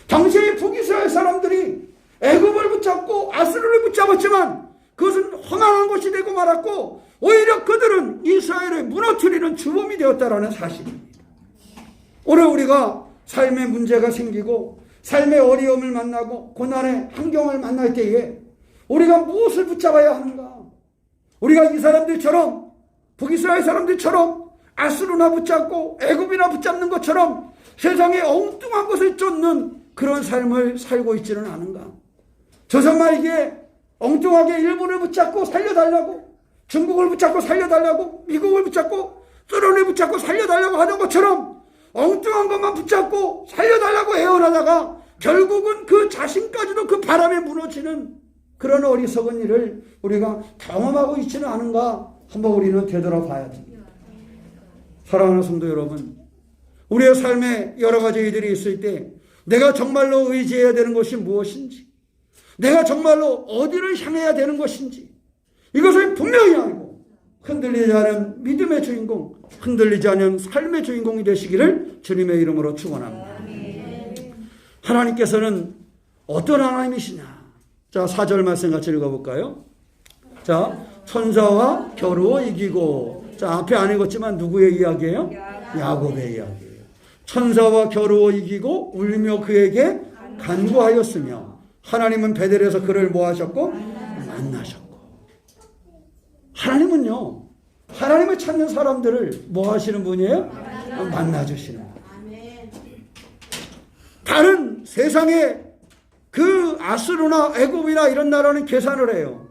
당시의 북이스라엘 사람들이 애굽을 붙잡고 아수르를 붙잡았지만 그것은 허망한 것이 되고 말았고 오히려 그들은 이스라엘을 무너뜨리는 주범이 되었다는 사실입니다. 오늘 우리가 삶의 문제가 생기고 삶의 어려움을 만나고 고난의 환경을 만날 때에 우리가 무엇을 붙잡아야 하는가? 우리가 이 사람들처럼 북이스라엘 사람들처럼 아수르나 붙잡고 애굽이나 붙잡는 것처럼 세상에 엉뚱한 것을 쫓는 그런 삶을 살고 있지는 않은가? 조선 말기에 엉뚱하게 일본을 붙잡고 살려달라고, 중국을 붙잡고 살려달라고, 미국을 붙잡고 소련을 붙잡고 살려달라고 하는 것처럼 엉뚱한 것만 붙잡고 살려달라고 애원하다가 결국은 그 자신까지도 그 바람에 무너지는 그런 어리석은 일을 우리가 경험하고 있지는 않은가? 한번 우리는 되돌아봐야 됩니다. 사랑하는 성도 여러분, 우리의 삶에 여러 가지 일들이 있을 때 내가 정말로 의지해야 되는 것이 무엇인지, 내가 정말로 어디를 향해야 되는 것인지 이것을 분명히 알고 흔들리지 않은 믿음의 주인공, 흔들리지 않은 삶의 주인공이 되시기를 주님의 이름으로 축원합니다. 하나님께서는 어떤 하나님이시냐? 자, 4절 말씀 같이 읽어볼까요? 자, 천사와 겨루어 이기고, 자, 앞에 안 읽었지만 누구의 이야기예요? 야곱의 이야기예요. 천사와 겨루어 이기고 울며 그에게 간구하였으며 하나님은 베델에서 그를 뭐 하셨고? 만나셨고. 하나님은요, 하나님을 찾는 사람들을 뭐 하시는 분이에요? 만나주시는 분. 다른 세상에 그 아수르나 애굽이나 이런 나라는 계산을 해요.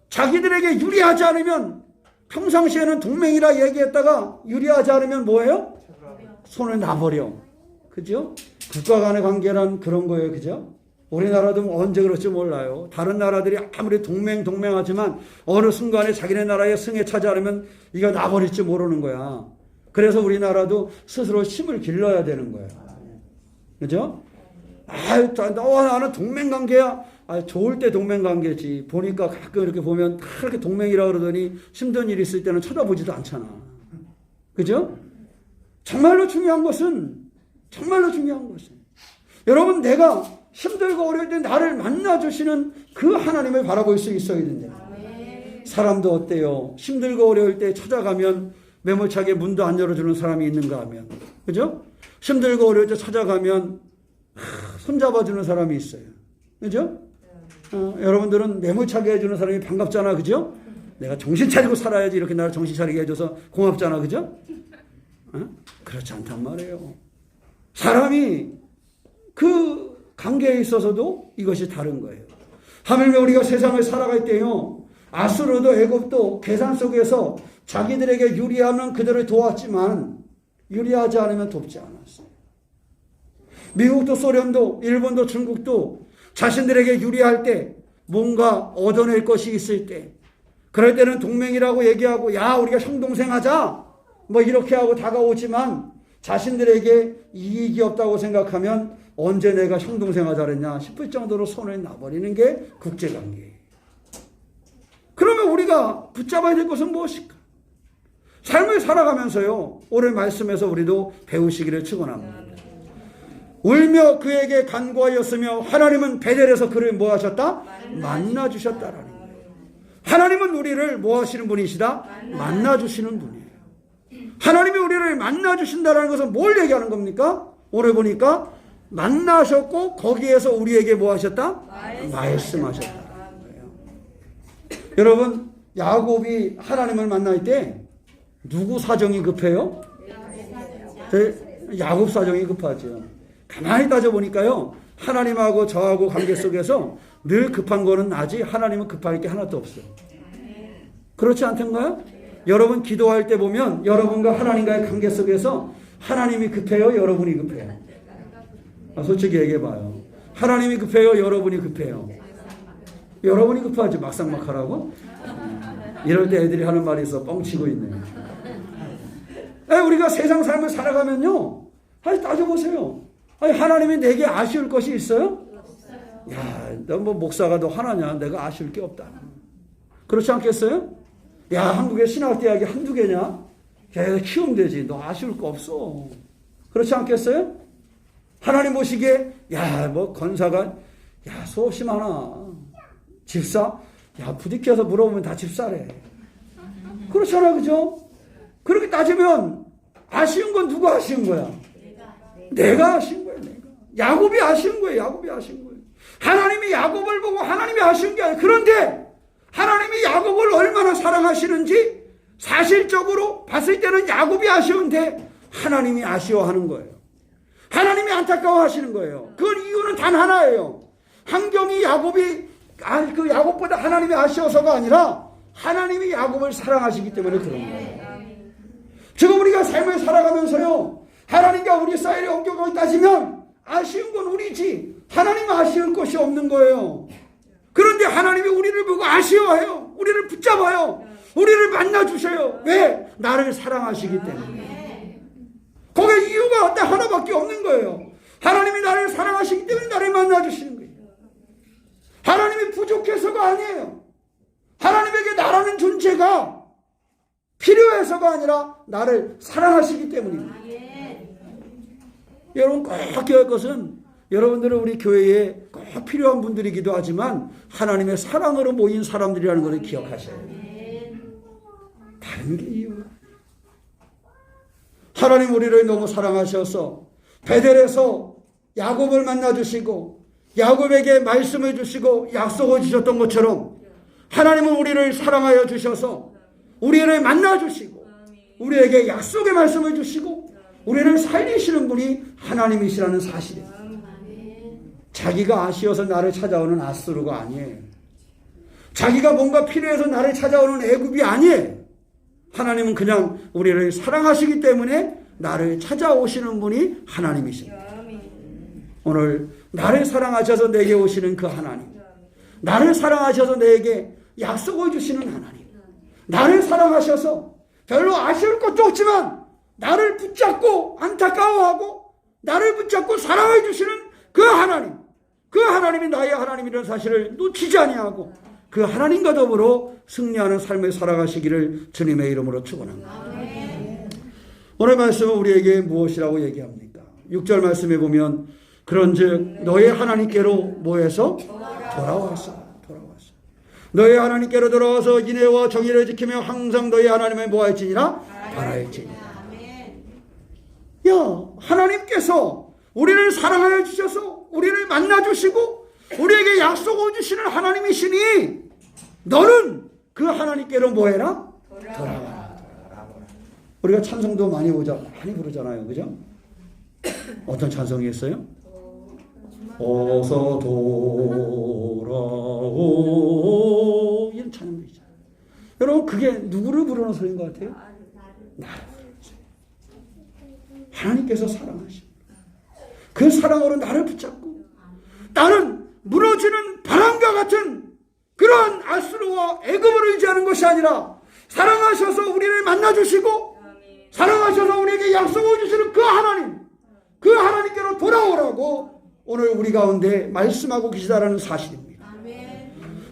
자기들에게 유리하지 않으면 평상시에는 동맹이라 얘기했다가 유리하지 않으면 뭐예요? 손을 놔버려. 그죠? 국가 간의 관계란 그런 거예요. 그죠? 우리나라도 언제 그럴지 몰라요. 다른 나라들이 아무리 동맹하지만 어느 순간에 자기네 나라의 승에 차지 않으면 이거 놔버릴지 모르는 거야. 그래서 우리나라도 스스로 힘을 길러야 되는 거예요. 그죠? 나는 동맹관계야. 좋을 때 동맹관계지. 보니까 가끔 이렇게 보면 다 이렇게 동맹이라 그러더니 힘든 일이 있을 때는 쳐다보지도 않잖아. 그죠? 정말로 중요한 것은 여러분, 내가 힘들고 어려울 때 나를 만나주시는 그 하나님을 바라볼 수 있어야 된다. 사람도 어때요? 힘들고 어려울 때 찾아가면 매몰차게 문도 안 열어주는 사람이 있는가 하면, 그죠? 힘들고 어려울 때 찾아가면 손잡아주는 사람이 있어요. 그죠? 여러분들은 매몰차게 해주는 사람이 반갑잖아. 그죠? 내가 정신 차리고 살아야지 이렇게 나를 정신 차리게 해줘서 고맙잖아. 그죠? 그렇지 않단 말이에요. 사람이 그 관계에 있어서도 이것이 다른 거예요. 하물며 우리가 세상을 살아갈 때요, 아수르도 애굽도 계산 속에서 자기들에게 유리하면 그들을 도왔지만 유리하지 않으면 돕지 않았어요. 미국도 소련도 일본도 중국도 자신들에게 유리할 때, 뭔가 얻어낼 것이 있을 때, 그럴 때는 동맹이라고 얘기하고, 야, 우리가 형동생 하자 뭐 이렇게 하고 다가오지만 자신들에게 이익이 없다고 생각하면 언제 내가 형동생 하자 그랬냐 싶을 정도로 손을 놔버리는 게 국제관계예요. 그러면 우리가 붙잡아야 될 것은 무엇일까? 삶을 살아가면서요, 오늘 말씀에서 우리도 배우시기를 축원합니다. 울며 그에게 간구하였으며 하나님은 베델에서 그를 뭐 하셨다? 만나 주셨다라는 거예요. 하나님은 우리를 뭐 하시는 분이시다? 만나 주시는 분이에요. 하나님이 우리를 만나 주신다라는 것은 뭘 얘기하는 겁니까? 오늘 보니까 만나셨고 거기에서 우리에게 뭐 하셨다? 말씀하셨다라는 거예요. 여러분, 야곱이 하나님을 만날 때 누구 사정이 급해요? 야곱 사정이 급하죠. 가만히 따져보니까요, 하나님하고 저하고 관계 속에서 늘 급한 거는 나지 하나님은 급할 게 하나도 없어요. 그렇지 않던가요? 여러분 기도할 때 보면 여러분과 하나님과의 관계 속에서 하나님이 급해요? 여러분이 급해요? 솔직히 얘기해봐요. 하나님이 급해요? 여러분이 급해요? 여러분이 급하지. 막상막 하라고? 이럴 때 애들이 하는 말이 있어. 뻥치고 있네. 우리가 세상 삶을 살아가면요, 따져보세요. 하나님이 내게 아쉬울 것이 있어요? 야, 너 뭐 목사가 너 하나냐? 내가 아쉬울 게 없다. 그렇지 않겠어요? 야, 한국에 신학대학이 한두 개냐? 걔 키우면 되지. 너 아쉬울 거 없어. 그렇지 않겠어요? 하나님 보시기에, 야, 뭐 권사가, 야, 수없이 많아. 집사? 야, 부딪혀서 물어보면 다 집사래. 그렇잖아, 그죠? 그렇게 따지면 아쉬운 건 누가 아쉬운 거야? 내가 아쉬운 거야, 내가. 야곱이 아쉬운 거예요, 야곱이 아쉬운 거예요. 하나님이 야곱을 보고 하나님이 아쉬운 게 아니에요. 그런데 하나님이 야곱을 얼마나 사랑하시는지 사실적으로 봤을 때는 야곱이 아쉬운데 하나님이 아쉬워하는 거예요. 하나님이 안타까워하시는 거예요. 그 이유는 단 하나예요. 환경이 야곱보다 하나님이 아쉬워서가 아니라 하나님이 야곱을 사랑하시기 때문에 그런 거예요. 지금 우리가 삶을 살아가면서요, 하나님과 우리 사이의 엄격하게 따지면 아쉬운 건 우리지 하나님은 아쉬울 것이 없는 거예요. 그런데 하나님이 우리를 보고 아쉬워해요. 우리를 붙잡아요. 우리를 만나주셔요. 왜? 나를 사랑하시기 때문에. 거기에 이유가 딱 하나밖에 없는 거예요. 하나님이 나를 사랑하시기 때문에 나를 만나주시는 거예요. 하나님이 부족해서가 아니에요. 하나님에게 나라는 존재가 필요해서가 아니라 나를 사랑하시기 때문입니다. 여러분 꼭 기억할 것은, 여러분들은 우리 교회에 꼭 필요한 분들이기도 하지만 하나님의 사랑으로 모인 사람들이라는 것을 기억하셔야 돼요. 다른 게 이유가, 하나님 우리를 너무 사랑하셔서 베델에서 야곱을 만나주시고 야곱에게 말씀을 주시고 약속을 주셨던 것처럼 하나님은 우리를 사랑하여 주셔서 우리를 만나주시고 우리에게 약속의 말씀을 주시고 우리를 살리시는 분이 하나님이시라는 사실이에요. 자기가 아쉬워서 나를 찾아오는 아수르가 아니에요. 자기가 뭔가 필요해서 나를 찾아오는 애굽이 아니에요. 하나님은 그냥 우리를 사랑하시기 때문에 나를 찾아오시는 분이 하나님이십니다. 오늘 나를 사랑하셔서 내게 오시는 그 하나님, 나를 사랑하셔서 내게 약속을 주시는 하나님, 나를 사랑하셔서 별로 아쉬울 것도 없지만 나를 붙잡고 안타까워하고 나를 붙잡고 사랑해 주시는 그 하나님, 그 하나님이 나의 하나님이라는 사실을 놓치지 아니하고 그 하나님과 더불어 승리하는 삶을 살아가시기를 주님의 이름으로 축원합니다. 오늘 말씀은 우리에게 무엇이라고 얘기합니까? 6절 말씀에 보면 그런즉 너의 하나님께로 뭐해서 돌아왔어. 너의 하나님께로 돌아와서 인애와 정의를 지키며 항상 너의 하나님을 뭐할지니라 바라할지니라. 야, 하나님께서 우리를 사랑하여 주셔서 우리를 만나 주시고 우리에게 약속을 주시는 하나님이시니 너는 그 하나님께로 뭐해라? 돌아와라. 우리가 찬송도 많이 부르잖아요. 그죠? 어떤 찬송이 있어요? 어서 돌아오, 이런 찬양도 있잖아요. 여러분, 그게 누구를 부르는 소리인 것 같아요? 나를 부르는 소리. 하나님께서 사랑하시고 그 사랑으로 나를 붙잡고 나는 무너지는 바람과 같은 그런 아수르와 애굽을 의지하는 것이 아니라 사랑하셔서 우리를 만나주시고 사랑하셔서 우리에게 약속을 주시는 그 하나님, 그 하나님께로 돌아오라고 오늘 우리 가운데 말씀하고 계시다라는 사실입니다.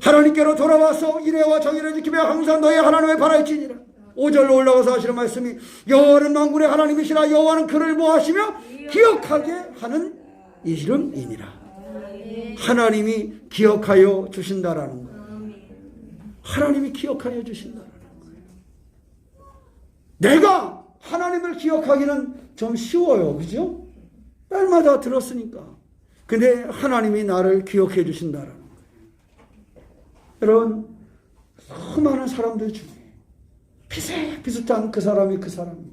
하나님께로 돌아와서 인애와 정의를 지키며 항상 너의 하나님을 바랄지니라. 5절로 올라가서 하시는 말씀이 여호와는 만군의 하나님이시라. 여호와는 그를 모하시며 기억하게 하는 이름이니라. 하나님이 기억하여 주신다라는 거예요. 하나님이 기억하여 주신다라는 거예요. 내가 하나님을 기억하기는 좀 쉬워요. 그죠? 날마다 들었으니까. 근데 하나님이 나를 기억해 주신다라는 거예요. 여러분, 수많은 사람들 중에 비슷한 그 사람이 그 사람이에요.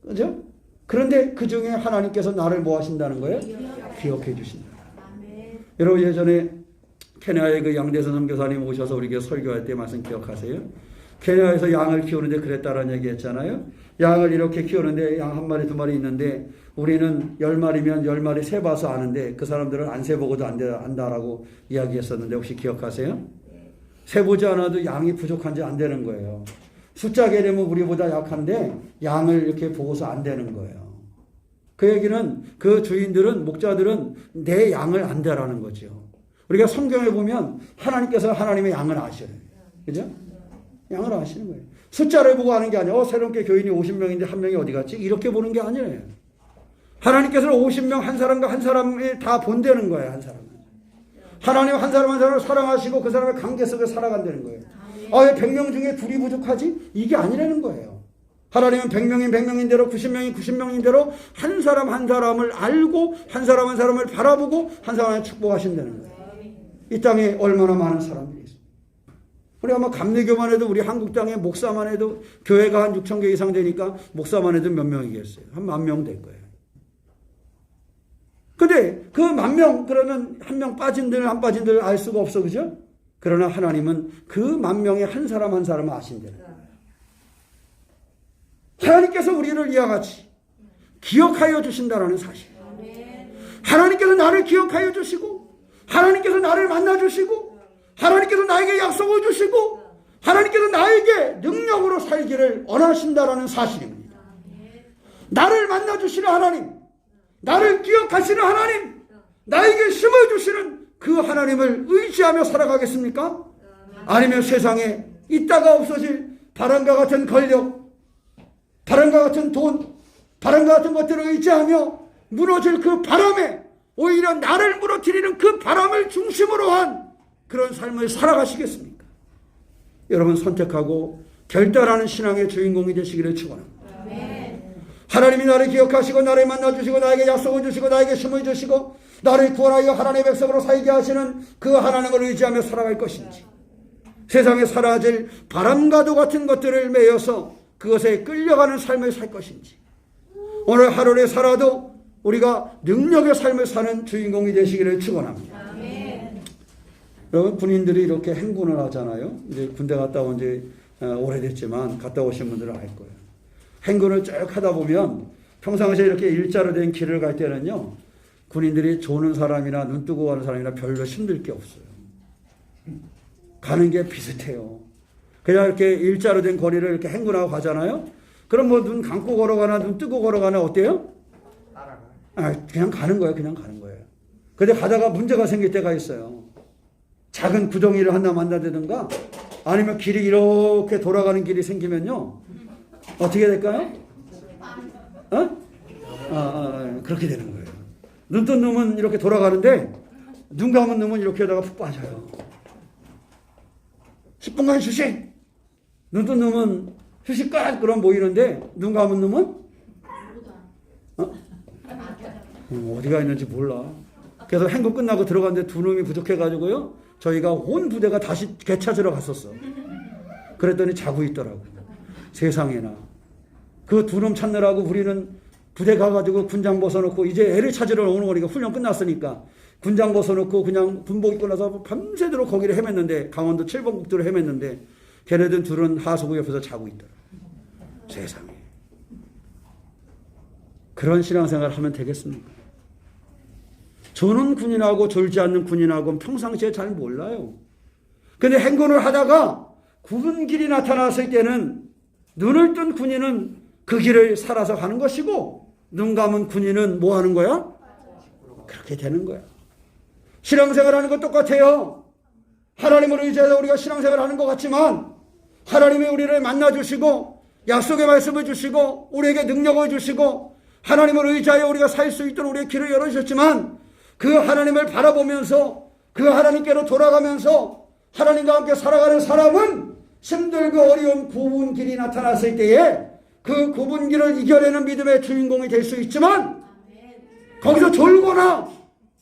그죠? 그런데 그 중에 하나님께서 나를 뭐 하신다는 거예요? 기억해 주신다. 여러분, 예전에 케냐의 그 양대선 선교사님 오셔서 우리에게 설교할 때 말씀 기억하세요? 케냐에서 양을 키우는데 그랬다라는 얘기 했잖아요. 양을 이렇게 키우는데 양 한 마리 두 마리 있는데 우리는 10마리면 10마리 세봐서 아는데 그 사람들은 안 세보고도 안다라고 이야기했었는데 혹시 기억하세요? 세보지 않아도 양이 부족한지 안 되는 거예요. 숫자 계려면 우리보다 약한데 양을 이렇게 보고서 안 되는 거예요. 그 얘기는 그 주인들은, 목자들은 내 양을 안다라는 거죠. 우리가 성경에 보면 하나님께서 하나님의 양을 아셔요. 그죠? 양을 아시는 거예요. 숫자를 보고 하는 게 아니라 새롭게 교인이 50명인데 한 명이 어디 갔지? 이렇게 보는 게 아니에요. 하나님께서는 50명 한 사람과 한 사람이 다 본다는 거예요. 한 사람. 하나님 한 사람 한 사람을 사랑하시고 그 사람의 관계 속에 살아간다는 거예요. 왜 100명 중에 둘이 부족하지? 이게 아니라는 거예요. 하나님은 100명인 100명인 대로 90명인 90명인 대로 한 사람 한 사람을 알고 한 사람 한 사람을 바라보고 한 사람을 축복하신다는 거예요. 이 땅에 얼마나 많은 사람들이 있습니다. 우리 아마 감리교만 해도 우리 한국 땅에 목사만 해도 교회가 한 6천 개 이상 되니까 목사만 해도 몇 명이겠어요? 한 10,000명 될 거예요. 근데 그 10,000명 그러면 한 명 빠진들 안 빠진들 알 수가 없어. 그죠? 그러나 하나님은 그 10,000명의 한 사람 한 사람을 아신다는 거예요. 하나님께서 우리를 이와 같이 기억하여 주신다는 사실. 하나님께서 나를 기억하여 주시고 하나님께서 나를 만나 주시고 하나님께서 나에게 약속을 주시고 하나님께서 나에게 능력으로 살기를 원하신다는 사실입니다. 나를 만나 주시는 하나님, 나를 기억하시는 하나님, 나에게 힘을 주시는 그 하나님을 의지하며 살아가겠습니까? 아니면 세상에 있다가 없어질 바람과 같은 권력, 바람과 같은 돈, 바람과 같은 것들을 의지하며 무너질 그 바람에 오히려 나를 무너뜨리는 그 바람을 중심으로 한 그런 삶을 살아가시겠습니까? 여러분, 선택하고 결단하는 신앙의 주인공이 되시기를 축원합니다. 하나님이 나를 기억하시고 나를 만나주시고 나에게 약속을 주시고 나에게 힘을 주시고 나를 구원하여 하나님의 백성으로 살게 하시는 그 하나님을 의지하며 살아갈 것인지, 세상에 사라질 바람과도 같은 것들을 매여서 그것에 끌려가는 삶을 살 것인지, 오늘 하루를 살아도 우리가 능력의 삶을 사는 주인공이 되시기를 축원합니다. 여러분, 군인들이 이렇게 행군을 하잖아요. 이제 군대 갔다 온 지 오래됐지만 갔다 오신 분들은 알 거예요. 행군을 쭉 하다 보면 평상시에 이렇게 일자로 된 길을 갈 때는요, 군인들이 조는 사람이나 눈 뜨고 가는 사람이나 별로 힘들 게 없어요. 가는 게 비슷해요. 그냥 이렇게 일자로 된 거리를 이렇게 행군하고 가잖아요. 그럼 뭐 눈 감고 걸어가나 눈 뜨고 걸어가나 어때요? 그냥 가는 거예요. 그냥 가는 거예요. 근데 가다가 문제가 생길 때가 있어요. 작은 구덩이를 하나 만나든가 아니면 길이 이렇게 돌아가는 길이 생기면요. 어떻게 될까요? 그렇게 되는 거예요. 눈 뜬 놈은 이렇게 돌아가는데 눈 감은 놈은 이렇게 하다가 푹 빠져요. 10분간 휴식! 눈 뜬 놈은 휴식 끝! 그럼 모이는데 눈 감은 놈은 어디가 있는지 몰라. 그래서 행구 끝나고 들어갔는데 두 놈이 부족해가지고요. 저희가 온 부대가 다시 개 찾으러 갔었어. 그랬더니 자고 있더라고. 세상에나. 그 두 놈 찾느라고 우리는 부대 가가지고 군장 벗어놓고 이제 애를 찾으러 오는 거니까 훈련 끝났으니까 군장 벗어놓고 그냥 군복 입고 나서 밤새도록 거기를 헤맸는데 강원도 7번 국도를 헤맸는데 걔네들 둘은 하수구 옆에서 자고 있더라. 세상에. 그런 신앙생활을 하면 되겠습니까? 조는 군인하고 졸지 않는 군인하고는 평상시에 잘 몰라요. 근데 행군을 하다가 굽은 길이 나타났을 때는 눈을 뜬 군인은 그 길을 살아서 가는 것이고 눈 감은 군인은 뭐 하는 거야? 그렇게 되는 거야. 신앙생활 하는 것 똑같아요. 하나님을 의지해서 우리가 신앙생활 하는 것 같지만 하나님이 우리를 만나주시고 약속의 말씀을 주시고 우리에게 능력을 주시고 하나님을 의지하여 우리가 살 수 있도록 우리의 길을 열어주셨지만 그 하나님을 바라보면서 그 하나님께로 돌아가면서 하나님과 함께 살아가는 사람은 힘들고 어려운 굽은 길이 나타났을 때에 그 굽은 길을 이겨내는 믿음의 주인공이 될 수 있지만 거기서 졸거나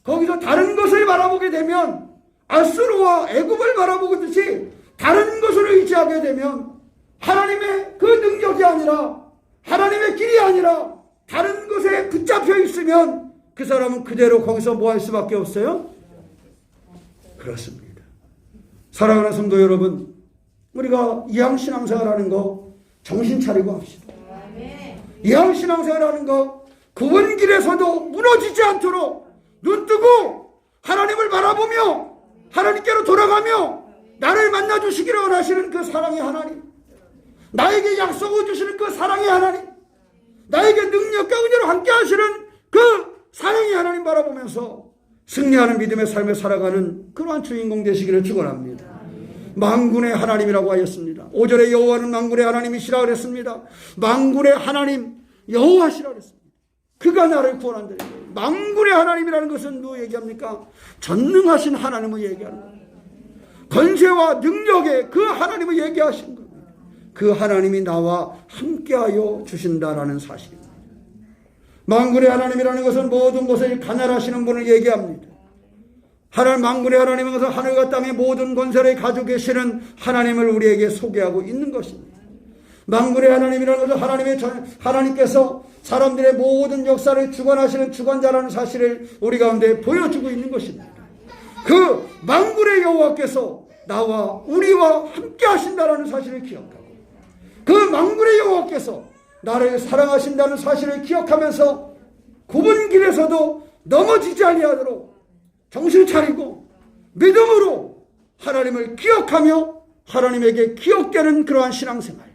거기서 다른 것을 바라보게 되면 아수르와 애굽을 바라보듯이 다른 것을 의지하게 되면 하나님의 그 능력이 아니라 하나님의 길이 아니라 다른 것에 붙잡혀 있으면 그 사람은 그대로 거기서 뭐 할 수밖에 없어요? 그렇습니다. 사랑하는 성도 여러분, 우리가 이항신앙생활 하는 거 정신 차리고 합시다. 이항신앙생활 하는 거 굽은 길에서도 무너지지 않도록 눈 뜨고 하나님을 바라보며 하나님께로 돌아가며 나를 만나주시기를 원하시는 그 사랑의 하나님, 나에게 약속을 주시는 그 사랑의 하나님, 나에게 능력과 은혜로 함께 하시는 그 사랑의 하나님 바라보면서 승리하는 믿음의 삶을 살아가는 그러한 주인공 되시기를 축원합니다. 만군의 하나님이라고 하였습니다. 5절에 여호와는 만군의 하나님이시라 그랬습니다. 만군의 하나님 여호와시라 그랬습니다. 그가 나를 구원한다. 만군의 하나님이라는 것은 누구 얘기합니까? 전능하신 하나님을 얘기하는 겁니다. 권세와 능력의 그 하나님을 얘기하신 겁니다. 그 하나님이 나와 함께하여 주신다라는 사실입니다. 만군의 하나님이라는 것은 모든 것을 가멸하시는 분을 얘기합니다. 하나님 만군의 하나님은 것은 하늘과 땅의 모든 권세를 가지고 계시는 하나님을 우리에게 소개하고 있는 것입니다. 만군의 하나님이라는 것은 하나님께서 사람들의 모든 역사를 주관하시는 주관자라는 사실을 우리 가운데 보여주고 있는 것입니다. 그 만군의 여호와께서 나와 우리와 함께 하신다라는 사실을 기억하고 그 만군의 여호와께서 나를 사랑하신다는 사실을 기억하면서 굽은 길에서도 넘어지지 아니하도록 정신 차리고 믿음으로 하나님을 기억하며 하나님에게 기억되는 그러한 신앙생활,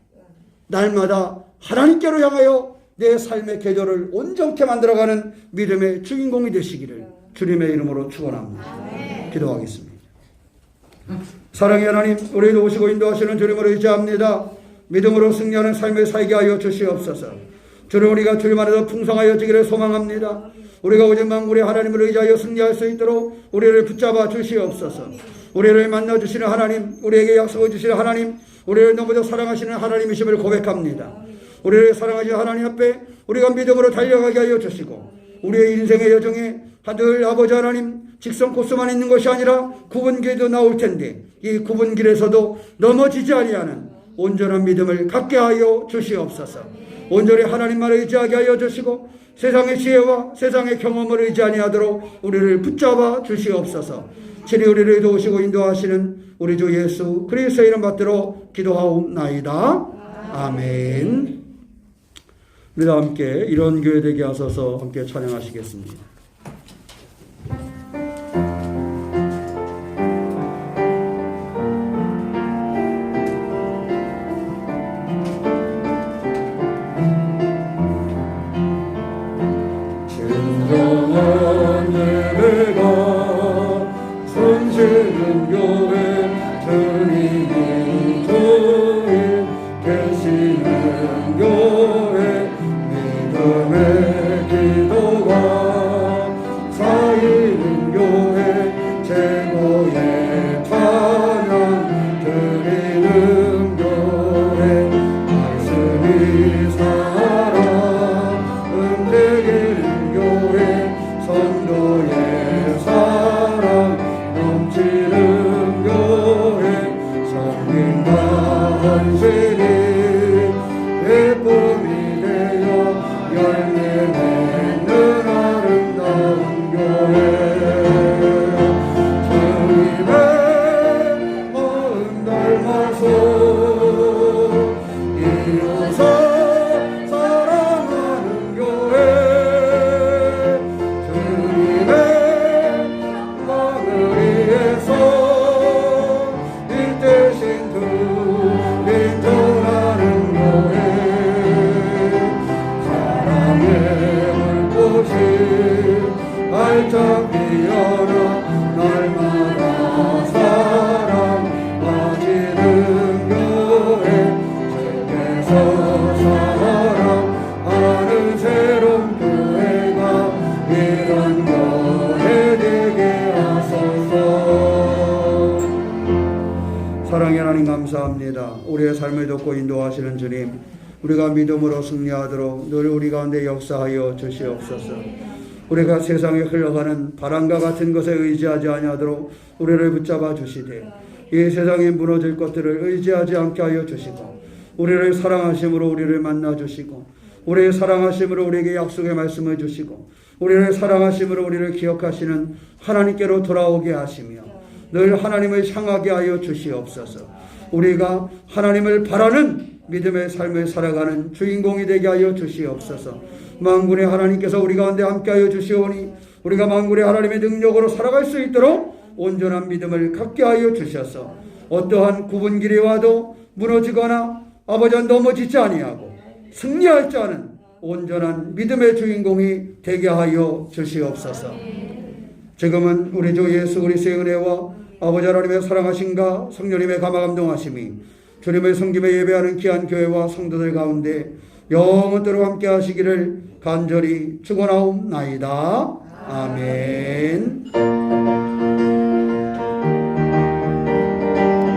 날마다 하나님께로 향하여 내 삶의 계절을 온전케 만들어가는 믿음의 주인공이 되시기를 주님의 이름으로 축원합니다. 기도하겠습니다. 사랑의 하나님, 우리도 오시고 인도하시는 주님을 의지합니다. 믿음으로 승리하는 삶을 살게 하여 주시옵소서. 주를 우리가 주님 안에서 풍성하여지기를 소망합니다. 우리가 오직 만군의 하나님을 의지하여 승리할 수 있도록 우리를 붙잡아 주시옵소서. 우리를 만나주시는 하나님, 우리에게 약속을 주시는 하나님, 우리를 너무도 사랑하시는 하나님이심을 고백합니다. 우리를 사랑하시는 하나님 앞에 우리가 믿음으로 달려가게 하여 주시고 우리의 인생의 여정에 하늘 아버지 하나님 직선 코스만 있는 것이 아니라 굽은 길도 나올 텐데 이 굽은 길에서도 넘어지지 아니하는 온전한 믿음을 갖게 하여 주시옵소서. 온전히 하나님만 의지하게 하여 주시고 세상의 지혜와 세상의 경험을 의지 아니하도록 우리를 붙잡아 주시옵소서. 친히 우리를 도우시고 인도하시는 우리 주 예수 그리스도의 이름 받들어 기도하옵나이다. 아멘. 우리 다 함께 이런 교회 되게 하소서 함께 찬양하시겠습니다. 피어나 날마다 사랑하시는 교회 주께서 사랑하는 새로운 교회가 이런 교회 되게 하소서. 사랑의 하나님 감사합니다. 우리의 삶을 돕고 인도하시는 주님, 우리가 믿음으로 승리하도록 늘 우리 가운데 역사하여 주시옵소서. 우리가 세상에 흘러가는 바람과 같은 것에 의지하지 아니하도록 우리를 붙잡아 주시되, 이 세상에 무너질 것들을 의지하지 않게 하여 주시고, 우리를 사랑하심으로 우리를 만나 주시고, 우리의 사랑하심으로 우리에게 약속의 말씀을 주시고, 우리를 사랑하심으로 우리를 기억하시는 하나님께로 돌아오게 하시며 늘 하나님을 향하게 하여 주시옵소서. 우리가 하나님을 바라는 믿음의 삶을 살아가는 주인공이 되게 하여 주시옵소서. 만군의 하나님께서 우리 가운데 함께하여 주시오니 우리가 만군의 하나님의 능력으로 살아갈 수 있도록 온전한 믿음을 갖게 하여 주셔서 어떠한 굽은 길이 와도 무너지거나 아버지와 넘어지지 아니하고 승리할 자는 온전한 믿음의 주인공이 되게 하여 주시옵소서. 지금은 우리 주 예수 그리스도의 은혜와 아버지 하나님의 사랑하심과 성령님의 감화감동하심이 주님의 섬김에 예배하는 귀한 교회와 성도들 가운데 영원토록 함께 하시기를 간절히 축원하옵나이다. 아멘.